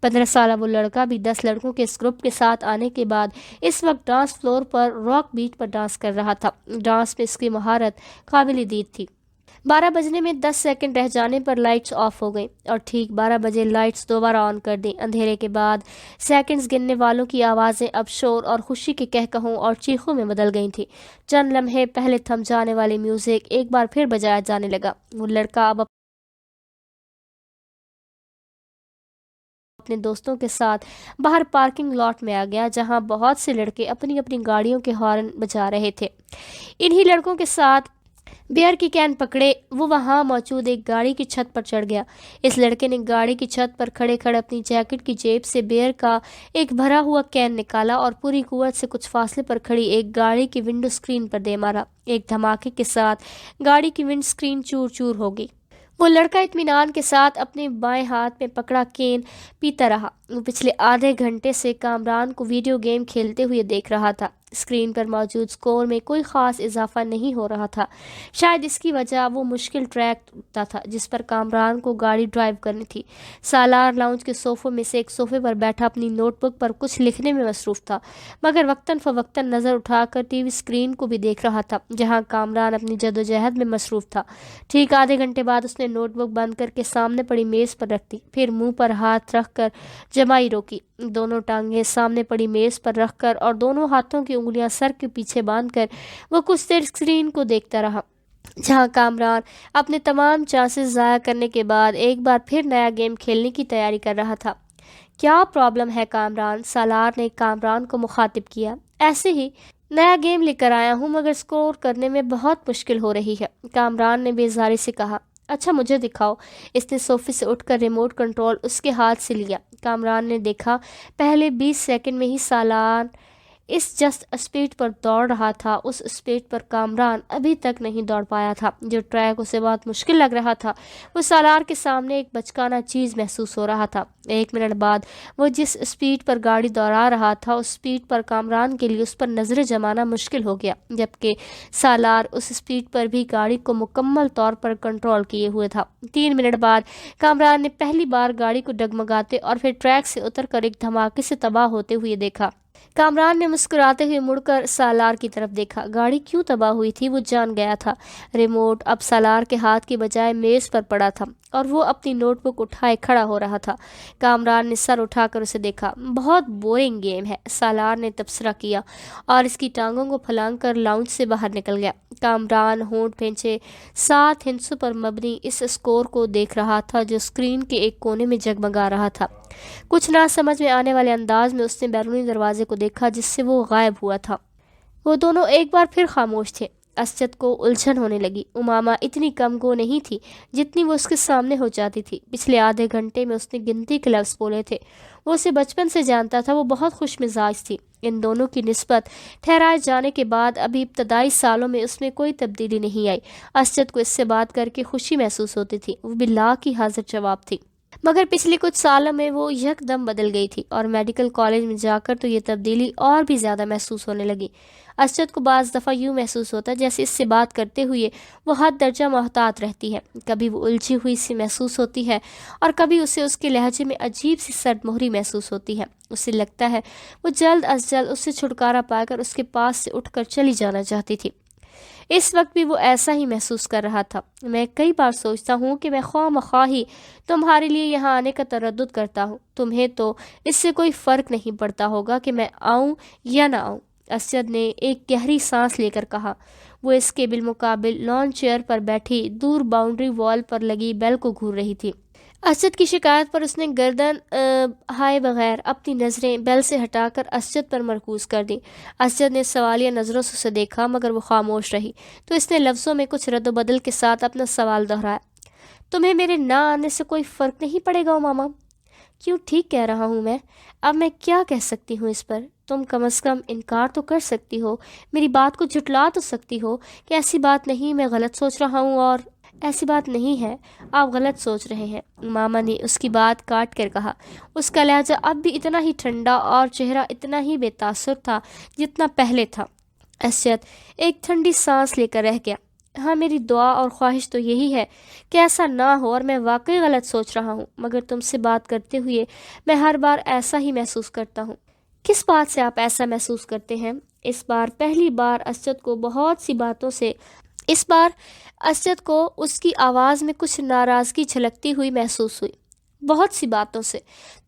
15 سالہ وہ لڑکا بھی 10 لڑکوں کے اس گروپ کے ساتھ آنے کے بعد اس وقت ڈانس فلور پر راک بیٹ پر ڈانس کر رہا تھا۔ ڈانس میں اس کی مہارت قابل دید تھی۔ 12 بجنے میں 10 سیکنڈ رہ جانے پر لائٹس آف ہو گئیں، اور ٹھیک 12 بجے لائٹس دوبارہ آن کر دیں۔ اندھیرے کے بعد سیکنڈز گننے والوں کی آوازیں اب شور اور خوشی کے کہکہوں اور چیخوں میں بدل گئی تھیں۔ چند لمحے پہلے تھم جانے والے میوزک ایک بار پھر بجایا جانے لگا۔ وہ لڑکا اب اپنے دوستوں کے ساتھ باہر پارکنگ لاٹ میں آ گیا، جہاں بہت سے لڑکے اپنی اپنی گاڑیوں کے ہارن بجا رہے تھے۔ انہی لڑکوں کے ساتھ بیئر کی کین پکڑے وہ وہاں موجود ایک گاڑی کی چھت پر چڑھ گیا۔ اس لڑکے نے گاڑی کی چھت پر کھڑے کھڑے اپنی جیکٹ کی جیب سے بیئر کا ایک بھرا ہوا کین نکالا، اور پوری قوت سے کچھ فاصلے پر کھڑی ایک گاڑی کی ونڈو سکرین پر دے مارا۔ ایک دھماکے کے ساتھ گاڑی کی ونڈ سکرین چور چور ہو گئی۔ وہ لڑکا اطمینان کے ساتھ اپنے بائیں ہاتھ میں پکڑا کین پیتا رہا۔ وہ پچھلے آدھے گھنٹے سے کامران کو ویڈیو گیم کھیلتے ہوئے دیکھ رہا تھا۔ اسکرین پر موجود سکور میں کوئی خاص اضافہ نہیں ہو رہا تھا۔ شاید اس کی وجہ وہ مشکل ٹریک تھا جس پر کامران کو گاڑی ڈرائیو کرنی تھی۔ سالار لاؤنج کے صوفوں میں سے ایک صوفے پر بیٹھا اپنی نوٹ بک پر کچھ لکھنے میں مصروف تھا، مگر وقتاً فوقتاً نظر اٹھا کر ٹی وی اسکرین کو بھی دیکھ رہا تھا جہاں کامران اپنی جدوجہد میں مصروف تھا۔ ٹھیک آدھے گھنٹے بعد اس نے نوٹ بک بند کر کے سامنے پڑی میز پر رکھ دی، پھر منہ پر ہاتھ رکھ کر جمائی روکی، دونوں ٹانگیں سامنے پڑی میز پر رکھ کر اور دونوں ہاتھوں کی انگلیاں سر کے پیچھے باندھ کر وہ کچھ دیر اسکرین کو دیکھتا رہا، جہاں کامران اپنے تمام چانسز ضائع کرنے کے بعد ایک بار پھر نیا گیم کھیلنے کی تیاری کر رہا تھا۔ کیا پرابلم ہے کامران؟ سالار نے کامران کو مخاطب کیا۔ ایسے ہی نیا گیم لے کر آیا ہوں مگر سکور کرنے میں بہت مشکل ہو رہی ہے، کامران نے بیزاری سے کہا۔ اچھا مجھے دکھاؤ۔ اس نے صوفے سے اٹھ کر ریموٹ کنٹرول اس کے ہاتھ سے لیا۔ کامران نے دیکھا پہلے 20 سیکنڈ میں ہی سالار اس جسٹ اسپیڈ پر دوڑ رہا تھا، اس اسپیڈ پر کامران ابھی تک نہیں دوڑ پایا تھا۔ جو ٹریک اسے بہت مشکل لگ رہا تھا وہ سالار کے سامنے ایک بچکانہ چیز محسوس ہو رہا تھا۔ 1 منٹ بعد وہ جس اسپیڈ پر گاڑی دوڑا رہا تھا اس اسپیڈ پر کامران کے لیے اس پر نظریں جمانا مشکل ہو گیا، جبکہ سالار اس اسپیڈ پر بھی گاڑی کو مکمل طور پر کنٹرول کیے ہوئے تھا۔ 3 منٹ بعد کامران نے پہلی بار گاڑی کو ڈگمگاتے اور پھر ٹریک سے اتر کر ایک دھماکے سے تباہ ہوتے ہوئے دیکھا۔ کامران نے مسکراتے ہوئے مڑ کر سالار کی طرف دیکھا۔ گاڑی کیوں تباہ ہوئی تھی وہ جان گیا تھا۔ ریموٹ اب سالار کے ہاتھ کی بجائے میز پر پڑا تھا اور وہ اپنی نوٹ بک اٹھائے کھڑا ہو رہا تھا۔ کامران نے سر اٹھا کر اسے دیکھا۔ بہت بورنگ گیم ہے، سالار نے تبصرہ کیا اور اس کی ٹانگوں کو پھلانگ کر لاؤنج سے باہر نکل گیا۔ کامران ہونٹ پھینچے 7 ہندسوں پر مبنی اس اسکور کو دیکھ رہا تھا جو اسکرین کے ایک کونے میں جگمگا رہا تھا۔ کچھ نہ سمجھ میں آنے والے انداز میں اس نے بیرونی دروازے کو دیکھا جس سے وہ غائب ہوا تھا۔ وہ دونوں ایک بار پھر خاموش تھے۔ اسجد کو الجھن ہونے لگی۔ امامہ اتنی کم گو نہیں تھی جتنی وہ اس کے سامنے ہو جاتی تھی۔ پچھلے آدھے گھنٹے میں اس نے گنتی کے لفظ بولے تھے۔ وہ اسے بچپن سے جانتا تھا، وہ بہت خوش مزاج تھی۔ ان دونوں کی نسبت ٹھہرائے جانے کے بعد ابھی ابتدائی سالوں میں اس میں کوئی تبدیلی نہیں آئی۔ اسجد کو اس سے بات کر کے خوشی محسوس ہوتی تھی، وہ بھی لا کی حاضر جواب تھی، مگر پچھلے کچھ سالوں میں وہ یک دم بدل گئی تھی اور میڈیکل کالج میں جا کر تو یہ تبدیلی اور بھی زیادہ محسوس ہونے لگی۔ اسجد کو بعض دفعہ یوں محسوس ہوتا جیسے اس سے بات کرتے ہوئے وہ حد درجہ محتاط رہتی ہے، کبھی وہ الجھی ہوئی سی محسوس ہوتی ہے اور کبھی اسے اس کے لہجے میں عجیب سی سرد مہری محسوس ہوتی ہے۔ اسے لگتا ہے وہ جلد از جلد اس سے چھٹکارا پا کر اس کے پاس سے اٹھ کر چلی جانا چاہتی تھی۔ اس وقت بھی وہ ایسا ہی محسوس کر رہا تھا۔ میں کئی بار سوچتا ہوں کہ میں خواہ مخواہ ہی تمہارے لیے یہاں آنے کا تردد کرتا ہوں، تمہیں تو اس سے کوئی فرق نہیں پڑتا ہوگا کہ میں آؤں یا نہ آؤں۔ اسجد نے ایک گہری سانس لے کر کہا۔ وہ اس کے بالمقابل لان چیئر پر بیٹھی دور باؤنڈری وال پر لگی بیل کو گھور رہی تھی۔ اسجد کی شکایت پر اس نے گردن ہائے بغیر اپنی نظریں بیل سے ہٹا کر اسجد پر مرکوز کر دی۔ اسجد نے سوالیہ نظروں سے اسے دیکھا مگر وہ خاموش رہی، تو اس نے لفظوں میں کچھ رد و بدل کے ساتھ اپنا سوال دہرایا۔ تمہیں میرے نہ آنے سے کوئی فرق نہیں پڑے گا ماما؟ کیوں، ٹھیک کہہ رہا ہوں میں۔ اب میں کیا کہہ سکتی ہوں اس پر؟ تم کم از کم انکار تو کر سکتی ہو، میری بات کو جھٹلا تو سکتی ہو کہ ایسی بات نہیں، میں غلط سوچ رہا ہوں۔ اور ایسی بات نہیں ہے، آپ غلط سوچ رہے ہیں، ماما نے اس کی بات کاٹ کر کہا۔ اس کا لہجہ اب بھی اتنا ہی ٹھنڈا اور چہرہ اتنا ہی بے تاثر تھا جتنا پہلے تھا۔ اسجد ایک ٹھنڈی سانس لے کر رہ گیا۔ ہاں، میری دعا اور خواہش تو یہی ہے کہ ایسا نہ ہو، اور میں واقعی غلط سوچ رہا ہوں، مگر تم سے بات کرتے ہوئے میں ہر بار ایسا ہی محسوس کرتا ہوں۔ کس بات سے آپ ایسا محسوس کرتے ہیں؟ اس بار پہلی بار اسجد کو بہت سی باتوں سے اسجد کو اس کی آواز میں کچھ ناراضگی جھلکتی ہوئی محسوس ہوئی۔ بہت سی باتوں سے؟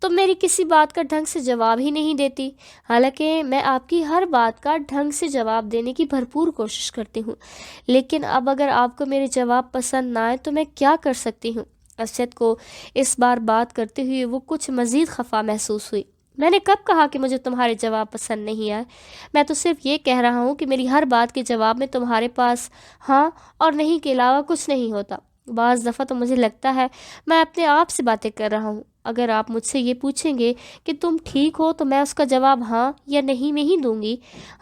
تم میری کسی بات کا ڈھنگ سے جواب ہی نہیں دیتی، حالانکہ میں آپ کی ہر بات کا ڈھنگ سے جواب دینے کی بھرپور کوشش کرتی ہوں، لیکن اب اگر آپ کو میرے جواب پسند نہ آئے تو میں کیا کر سکتی ہوں؟ اسجد کو اس بار بات کرتے ہوئے وہ کچھ مزید خفا محسوس ہوئی۔ میں نے کب کہا کہ مجھے تمہارے جواب پسند نہیں آئے؟ میں تو صرف یہ کہہ رہا ہوں کہ میری ہر بات کے جواب میں تمہارے پاس ہاں اور نہیں کے علاوہ کچھ نہیں ہوتا۔ بعض دفعہ تو مجھے لگتا ہے میں اپنے آپ سے باتیں کر رہا ہوں۔ اگر آپ مجھ سے یہ پوچھیں گے کہ تم ٹھیک ہو تو میں اس کا جواب ہاں یا نہیں میں ہی دوں گی۔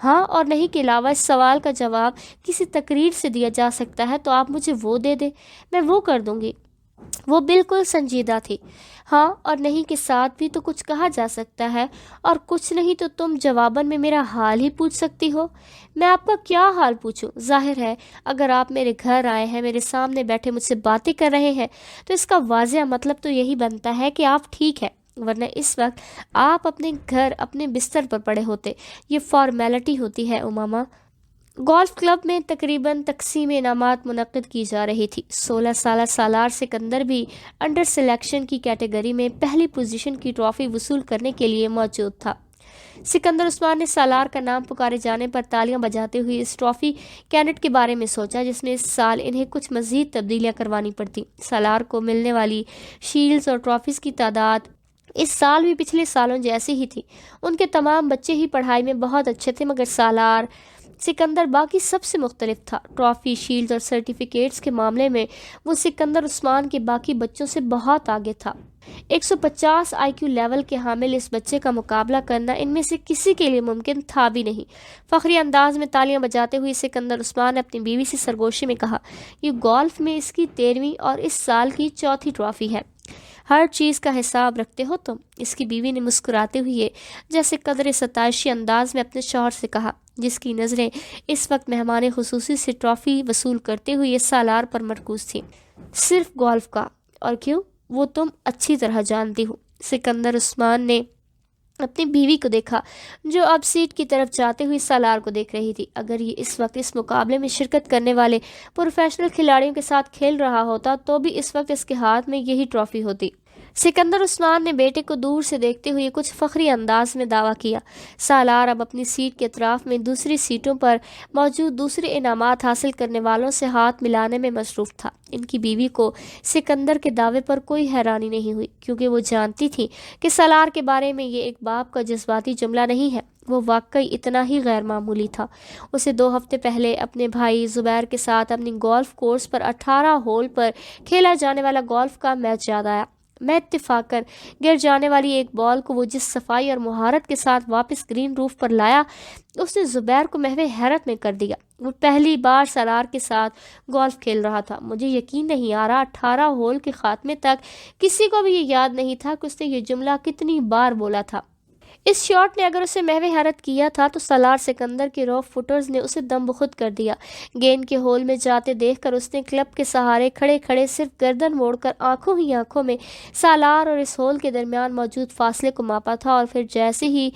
ہاں اور نہیں کے علاوہ اس سوال کا جواب کسی تقریر سے دیا جا سکتا ہے تو آپ مجھے وہ دے دیں، میں وہ کر دوں گی۔ وہ بالکل سنجیدہ تھی۔ ہاں اور نہیں کے ساتھ بھی تو کچھ کہا جا سکتا ہے، اور کچھ نہیں تو تم جواباً میں میرا حال ہی پوچھ سکتی ہو۔ میں آپ کا کیا حال پوچھوں؟ ظاہر ہے اگر آپ میرے گھر آئے ہیں، میرے سامنے بیٹھے مجھ سے باتیں کر رہے ہیں، تو اس کا واضح مطلب تو یہی بنتا ہے کہ آپ ٹھیک ہے، ورنہ اس وقت آپ اپنے گھر اپنے بستر پر پڑے ہوتے۔ یہ فارمیلٹی ہوتی ہے اماما۔ گولف کلب میں تقریباً تقسیم انعامات منعقد کی جا رہی تھی۔ 16 سالہ سالار سکندر بھی انڈر سلیکشن کی کیٹیگری میں پہلی پوزیشن کی ٹرافی وصول کرنے کے لیے موجود تھا۔ سکندر عثمان نے سالار کا نام پکارے جانے پر تالیاں بجاتے ہوئے اس ٹرافی کینڈیڈیٹ کے بارے میں سوچا جس میں اس سال انہیں کچھ مزید تبدیلیاں کروانی پڑتی۔ سالار کو ملنے والی شیلڈز اور ٹرافیز کی تعداد اس سال بھی پچھلے سالوں جیسی ہی تھی۔ ان کے تمام بچے ہی پڑھائی میں بہت اچھے تھے، مگر سالار سکندر باقی سب سے مختلف تھا۔ ٹرافی، شیلڈز اور سرٹیفکیٹس کے معاملے میں وہ سکندر عثمان کے باقی بچوں سے بہت آگے تھا۔ 150 آئی کیو لیول کے حامل اس بچے کا مقابلہ کرنا ان میں سے کسی کے لیے ممکن تھا بھی نہیں۔ فخری انداز میں تالیاں بجاتے ہوئے سکندر عثمان نے اپنی بیوی سے سرگوشی میں کہا، یہ گولف میں اس کی 13ویں اور اس سال کی چوتھی ٹرافی ہے۔ ہر چیز کا حساب رکھتے ہو تم؟ اس کی بیوی نے مسکراتے ہوئے جیسے قدر ستائشی انداز میں اپنے شوہر سے کہا، جس کی نظریں اس وقت مہمان خصوصی سے ٹرافی وصول کرتے ہوئے سالار پر مرکوز تھیں۔ صرف گولف کا؟ اور کیوں؟ وہ تم اچھی طرح جانتی ہو۔ سکندر عثمان نے اپنی بیوی کو دیکھا جو اب سیٹ کی طرف جاتے ہوئے سالار کو دیکھ رہی تھی۔ اگر یہ اس وقت اس مقابلے میں شرکت کرنے والے پروفیشنل کھلاڑیوں کے ساتھ کھیل رہا ہوتا تو بھی اس وقت اس کے ہاتھ میں یہی ٹرافی ہوتی۔ سکندر عثمان نے بیٹے کو دور سے دیکھتے ہوئے کچھ فخری انداز میں دعویٰ کیا۔ سالار اب اپنی سیٹ کے اطراف میں دوسری سیٹوں پر موجود دوسرے انعامات حاصل کرنے والوں سے ہاتھ ملانے میں مصروف تھا۔ ان کی بیوی کو سکندر کے دعوے پر کوئی حیرانی نہیں ہوئی، کیونکہ وہ جانتی تھی کہ سالار کے بارے میں یہ ایک باپ کا جذباتی جملہ نہیں ہے۔ وہ واقعی اتنا ہی غیر معمولی تھا۔ اسے 2 ہفتے پہلے اپنے بھائی زبیر کے ساتھ اپنی گولف کورس پر 18 ہول پر کھیلا جانے والا گولف کا میچ یاد آیا۔ میں اتفاقاً گر جانے والی ایک بال کو وہ جس صفائی اور مہارت کے ساتھ واپس گرین روف پر لایا، اس نے زبیر کو محو حیرت میں کر دیا۔ وہ پہلی بار سالار کے ساتھ گولف کھیل رہا تھا۔ مجھے یقین نہیں آ رہا 18 ہول کے خاتمے تک کسی کو بھی یہ یاد نہیں تھا کہ اس نے یہ جملہ کتنی بار بولا تھا۔ اس شاٹ نے اگر اسے محو حیرت کیا تھا تو سالار سکندر کے رو فٹرز نے اسے دم بخود کر دیا۔ گیند کے ہول میں جاتے دیکھ کر اس نے کلب کے سہارے کھڑے کھڑے صرف گردن موڑ کر آنکھوں ہی آنکھوں میں سالار اور اس ہول کے درمیان موجود فاصلے کو ماپا تھا، اور پھر جیسے ہی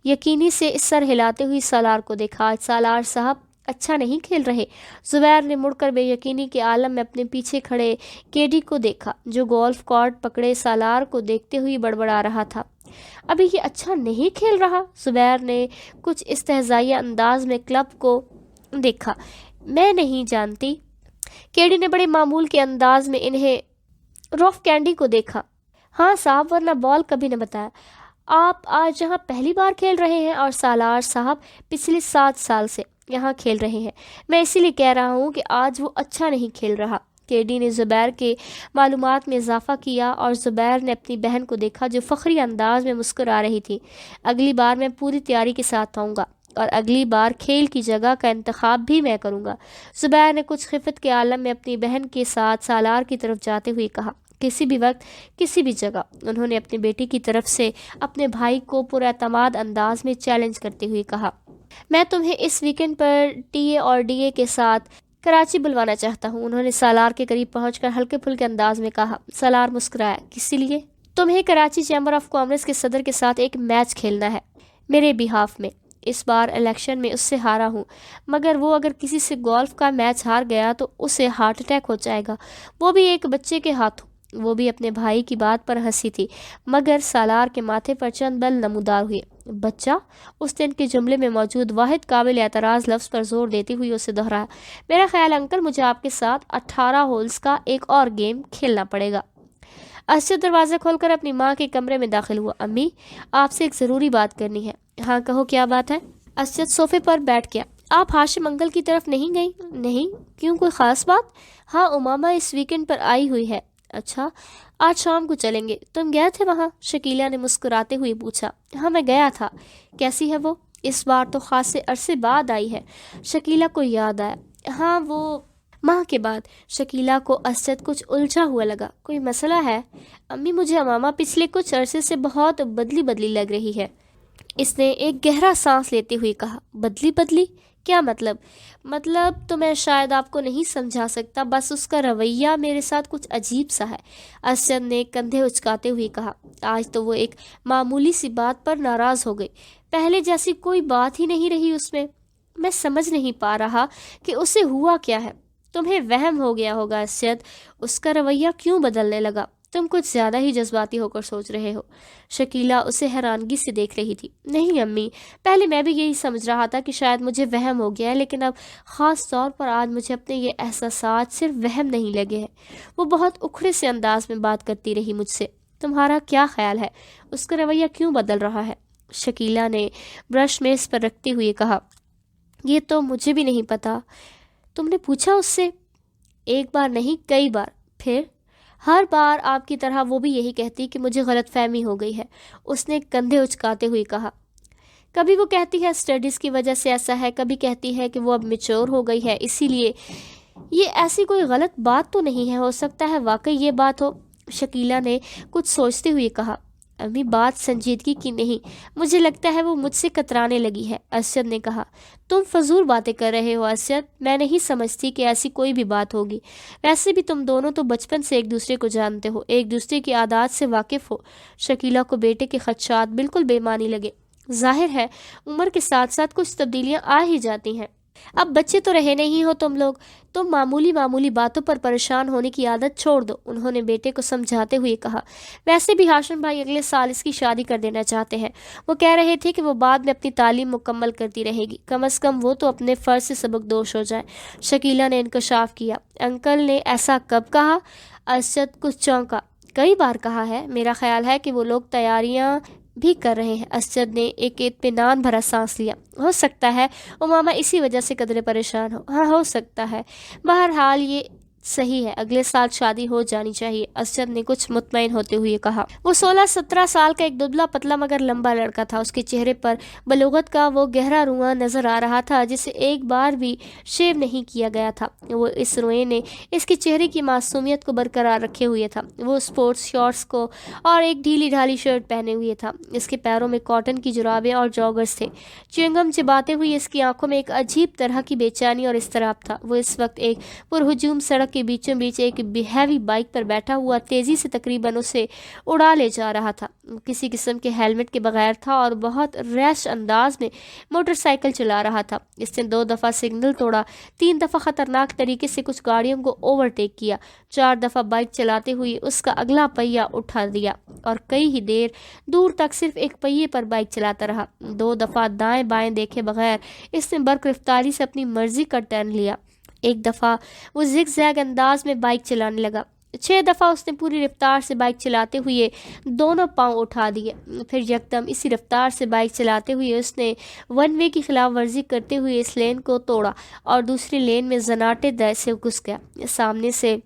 یقینی سے اس سر ہلاتے ہوئے سالار کو دیکھا۔ سالار صاحب اچھا نہیں کھیل رہے؟ زبیر نے مڑ کر بے یقینی کے عالم میں اپنے پیچھے کھڑے کیڈی کو دیکھا جو گولف کارٹ پکڑے سالار کو دیکھتے ہوئے بڑبڑا رہا تھا۔ ابھی یہ اچھا نہیں کھیل رہا؟ زبیر نے کچھ استہزائیہ انداز میں کلب کو دیکھا۔ میں نہیں جانتی۔ کیڈی نے بڑے معمول کے انداز میں انہیں روف کینڈی کو دیکھا۔ ہاں صاحب، ورنہ بال کبھی نہ بتایا۔ آپ آج یہاں پہلی بار کھیل رہے ہیں؟ اور سالار صاحب پچھلے 7 سال سے یہاں کھیل رہے ہیں۔ میں اسی لیے کہہ رہا ہوں کہ آج وہ اچھا نہیں کھیل رہا۔ کیڈی نے زبیر کے معلومات میں اضافہ کیا، اور زبیر نے اپنی بہن کو دیکھا جو فخری انداز میں مسکرا رہی تھی۔ اگلی بار میں پوری تیاری کے ساتھ آؤں گا، اور اگلی بار کھیل کی جگہ کا انتخاب بھی میں کروں گا۔ زبیر نے کچھ خفت کے عالم میں اپنی بہن کے ساتھ سالار کی طرف جاتے ہوئے کہا۔ کسی بھی وقت کسی بھی جگہ، انہوں نے اپنے بیٹی کی طرف سے اپنے بھائی کو پراعتماد انداز میں چیلنج کرتے ہوئے کہا۔ میں تمہیں اس ویکنڈ پر ٹی اے اور ڈی اے کے ساتھ کراچی بلوانا چاہتا ہوں، انہوں نے سالار کے قریب پہنچ کر ہلکے پھلکے انداز میں کہا۔ سالار مسکرایا۔ کسی لیے؟ تمہیں کراچی چیمبر آف کامرس کے صدر کے ساتھ ایک میچ کھیلنا ہے، میرے بیہاف میں۔ اس بار الیکشن میں اس سے ہارا ہوں، مگر وہ اگر کسی سے گولف کا میچ ہار گیا تو اسے ہارٹ اٹیک ہو جائے گا، وہ بھی ایک بچے کے ہاتھوں۔ وہ بھی اپنے بھائی کی بات پر ہنسی تھی، مگر سالار کے ماتھے پر چند بل نمودار ہوئے۔ بچہ؟ اس دن کے جملے میں موجود واحد قابل اعتراض لفظ پر زور دیتے ہوئے اسے دہرایا۔ میرا خیال انکل مجھے آپ کے ساتھ 18 ہولز کا ایک اور گیم کھیلنا پڑے گا۔ اسجد دروازہ کھول کر اپنی ماں کے کمرے میں داخل ہوا۔ امی، آپ سے ایک ضروری بات کرنی ہے۔ ہاں کہو، کیا بات ہے؟ اسجد صوفے پر بیٹھ گیا۔ آپ ہاشم انکل کی طرف نہیں گئی؟ نہیں، کیوں، کوئی خاص بات؟ ہاں، امامہ اس ویکنڈ پر آئی ہوئی ہے۔ اچھا، آج شام کو چلیں گے۔ تم گئے تھے وہاں؟ شکیلہ نے مسکراتے ہوئے پوچھا۔ ہاں میں گیا تھا۔ کیسی ہے وہ؟ اس بار تو خاصے عرصے بعد آئی ہے۔ شکیلہ کو یاد آیا۔ ہاں وہ ماں کے بعد شکیلا کو اسد کچھ الجھا ہوا لگا۔ کوئی مسئلہ ہے؟ امی، مجھے امامہ پچھلے کچھ عرصے سے بہت بدلی بدلی لگ رہی ہے۔ اس نے ایک گہرا سانس لیتے ہوئے کہا۔ بدلی بدلی؟ کیا مطلب؟ مطلب تو میں شاید آپ کو نہیں سمجھا سکتا، بس اس کا رویہ میرے ساتھ کچھ عجیب سا ہے، اسد نے کندھے اچکاتے ہوئے کہا۔ آج تو وہ ایک معمولی سی بات پر ناراض ہو گئی، پہلے جیسی کوئی بات ہی نہیں رہی اس میں سمجھ نہیں پا رہا کہ اسے ہوا کیا ہے۔ تمہیں وہم ہو گیا ہوگا اسد، اس کا رویہ کیوں بدلنے لگا؟ تم کچھ زیادہ ہی جذباتی ہو کر سوچ رہے ہو۔ شکیلا اسے حیرانگی سے دیکھ رہی تھی۔ نہیں امی، پہلے میں بھی یہی سمجھ رہا تھا کہ شاید مجھے وہم ہو گیا ہے، لیکن اب خاص طور پر آج مجھے اپنے یہ احساسات صرف وہم نہیں لگے ہیں۔ وہ بہت اکھڑے سے انداز میں بات کرتی رہی مجھ سے۔ تمہارا کیا خیال ہے، اس کا رویہ کیوں بدل رہا ہے؟ شکیلا نے برش میز پر رکھتے ہوئے کہا۔ یہ تو مجھے بھی نہیں پتا۔ تم نے پوچھا اس سے؟ ایک بار نہیں، کئی بار۔ پھر؟ ہر بار آپ کی طرح وہ بھی یہی کہتی کہ مجھے غلط فہمی ہو گئی ہے، اس نے کندھے اچکاتے ہوئے کہا۔ کبھی وہ کہتی ہے اسٹڈیز کی وجہ سے ایسا ہے، کبھی کہتی ہے کہ وہ اب میچور ہو گئی ہے اسی لیے۔ یہ ایسی کوئی غلط بات تو نہیں ہے، ہو سکتا ہے واقعی یہ بات ہو، شکیلا نے کچھ سوچتے ہوئے کہا۔ امی، بات سنجیدگی کی نہیں، مجھے لگتا ہے وہ مجھ سے کترانے لگی ہے، اسد نے کہا۔ تم فضول باتیں کر رہے ہو اسد، میں نہیں سمجھتی کہ ایسی کوئی بھی بات ہوگی۔ ویسے بھی تم دونوں تو بچپن سے ایک دوسرے کو جانتے ہو، ایک دوسرے کی عادات سے واقف ہو۔ شکیلا کو بیٹے کے خدشات بالکل بے معنی لگے۔ ظاہر ہے عمر کے ساتھ ساتھ کچھ تبدیلیاں آ ہی جاتی ہیں، اب بچے تو رہے نہیں ہو تم لوگ، تم معمولی باتوں پر پریشان ہونے کی عادت چھوڑ دو، انہوں نے بیٹے کو سمجھاتے ہوئے کہا۔ ویسے بھی ہاشم بھائی اگلے سال اس کی شادی کر دینا چاہتے ہیں، وہ کہہ رہے تھے کہ وہ بعد میں اپنی تعلیم مکمل کرتی رہے گی، کم از کم وہ تو اپنے فرض سے سبق دوش ہو جائے۔ شکیلا نے انکشاف کیا۔ انکل نے ایسا کب کہا؟ اسد کچھ چونکا۔ کئی بار کہا ہے، میرا خیال ہے کہ وہ لوگ تیاریاں بھی کر رہے ہیں۔ اسد نے ایک اطمینان بھرا سانس لیا۔ ہو سکتا ہے امامہ اسی وجہ سے قدرے پریشان ہو۔ ہاں ہو سکتا ہے، بہرحال یہ صحیح ہے، اگلے سال شادی ہو جانی چاہیے، اسد نے کچھ مطمئن ہوتے ہوئے کہا۔ وہ 16-17 سال کا ایک دبلا پتلا مگر لمبا لڑکا تھا، اس کے چہرے پر بلوغت کا وہ گہرا رویہ نظر آ رہا تھا جسے ایک بار بھی شیو نہیں کیا گیا تھا۔ وہ اس رویے نے اس کے چہرے کی معصومیت کو برقرار رکھے ہوئے تھا۔ وہ اسپورٹس شارٹس کو اور ایک ڈھیلی ڈھالی شرٹ پہنے ہوئے تھا، اس کے پیروں میں کاٹن کی جرابیں اور جاگرز تھے۔ چیونگم چباتے ہوئے اس کی آنکھوں میں ایک عجیب طرح کی بے چینی اور اضطراب تھا۔ وہ اس وقت ایک پرہجوم سڑک کے بیچوں بیچ ایک ہیوی بائک پر بیٹھا ہوا تیزی سے تقریباً اسے اڑا لے جا رہا تھا۔ کسی قسم کے ہیلمٹ کے بغیر تھا اور بہت ریش انداز میں موٹر سائیکل چلا رہا تھا۔ اس نے 2 دفعہ سگنل توڑا، 3 دفعہ خطرناک طریقے سے کچھ گاڑیوں کو اوورٹیک کیا، 4 دفعہ بائک چلاتے ہوئے اس کا اگلا پہیہ اٹھا دیا اور کئی ہی دیر دور تک صرف ایک پہیے پر بائک چلاتا رہا۔ 2 دفعہ دائیں بائیں دیکھے بغیر اس نے برق رفتاری سے اپنی مرضی کا ٹرن لیا۔ ایک دفعہ وہ زگ زیگ انداز میں بائک چلانے لگا۔ 6 دفعہ اس نے پوری رفتار سے بائک چلاتے ہوئے دونوں پاؤں اٹھا دیے۔ پھر یکدم اسی رفتار سے بائک چلاتے ہوئے اس نے 1 وے کی خلاف ورزی کرتے ہوئے اس لین کو توڑا اور دوسری لین میں زناٹے دہ سے گھس گیا۔ سامنے سے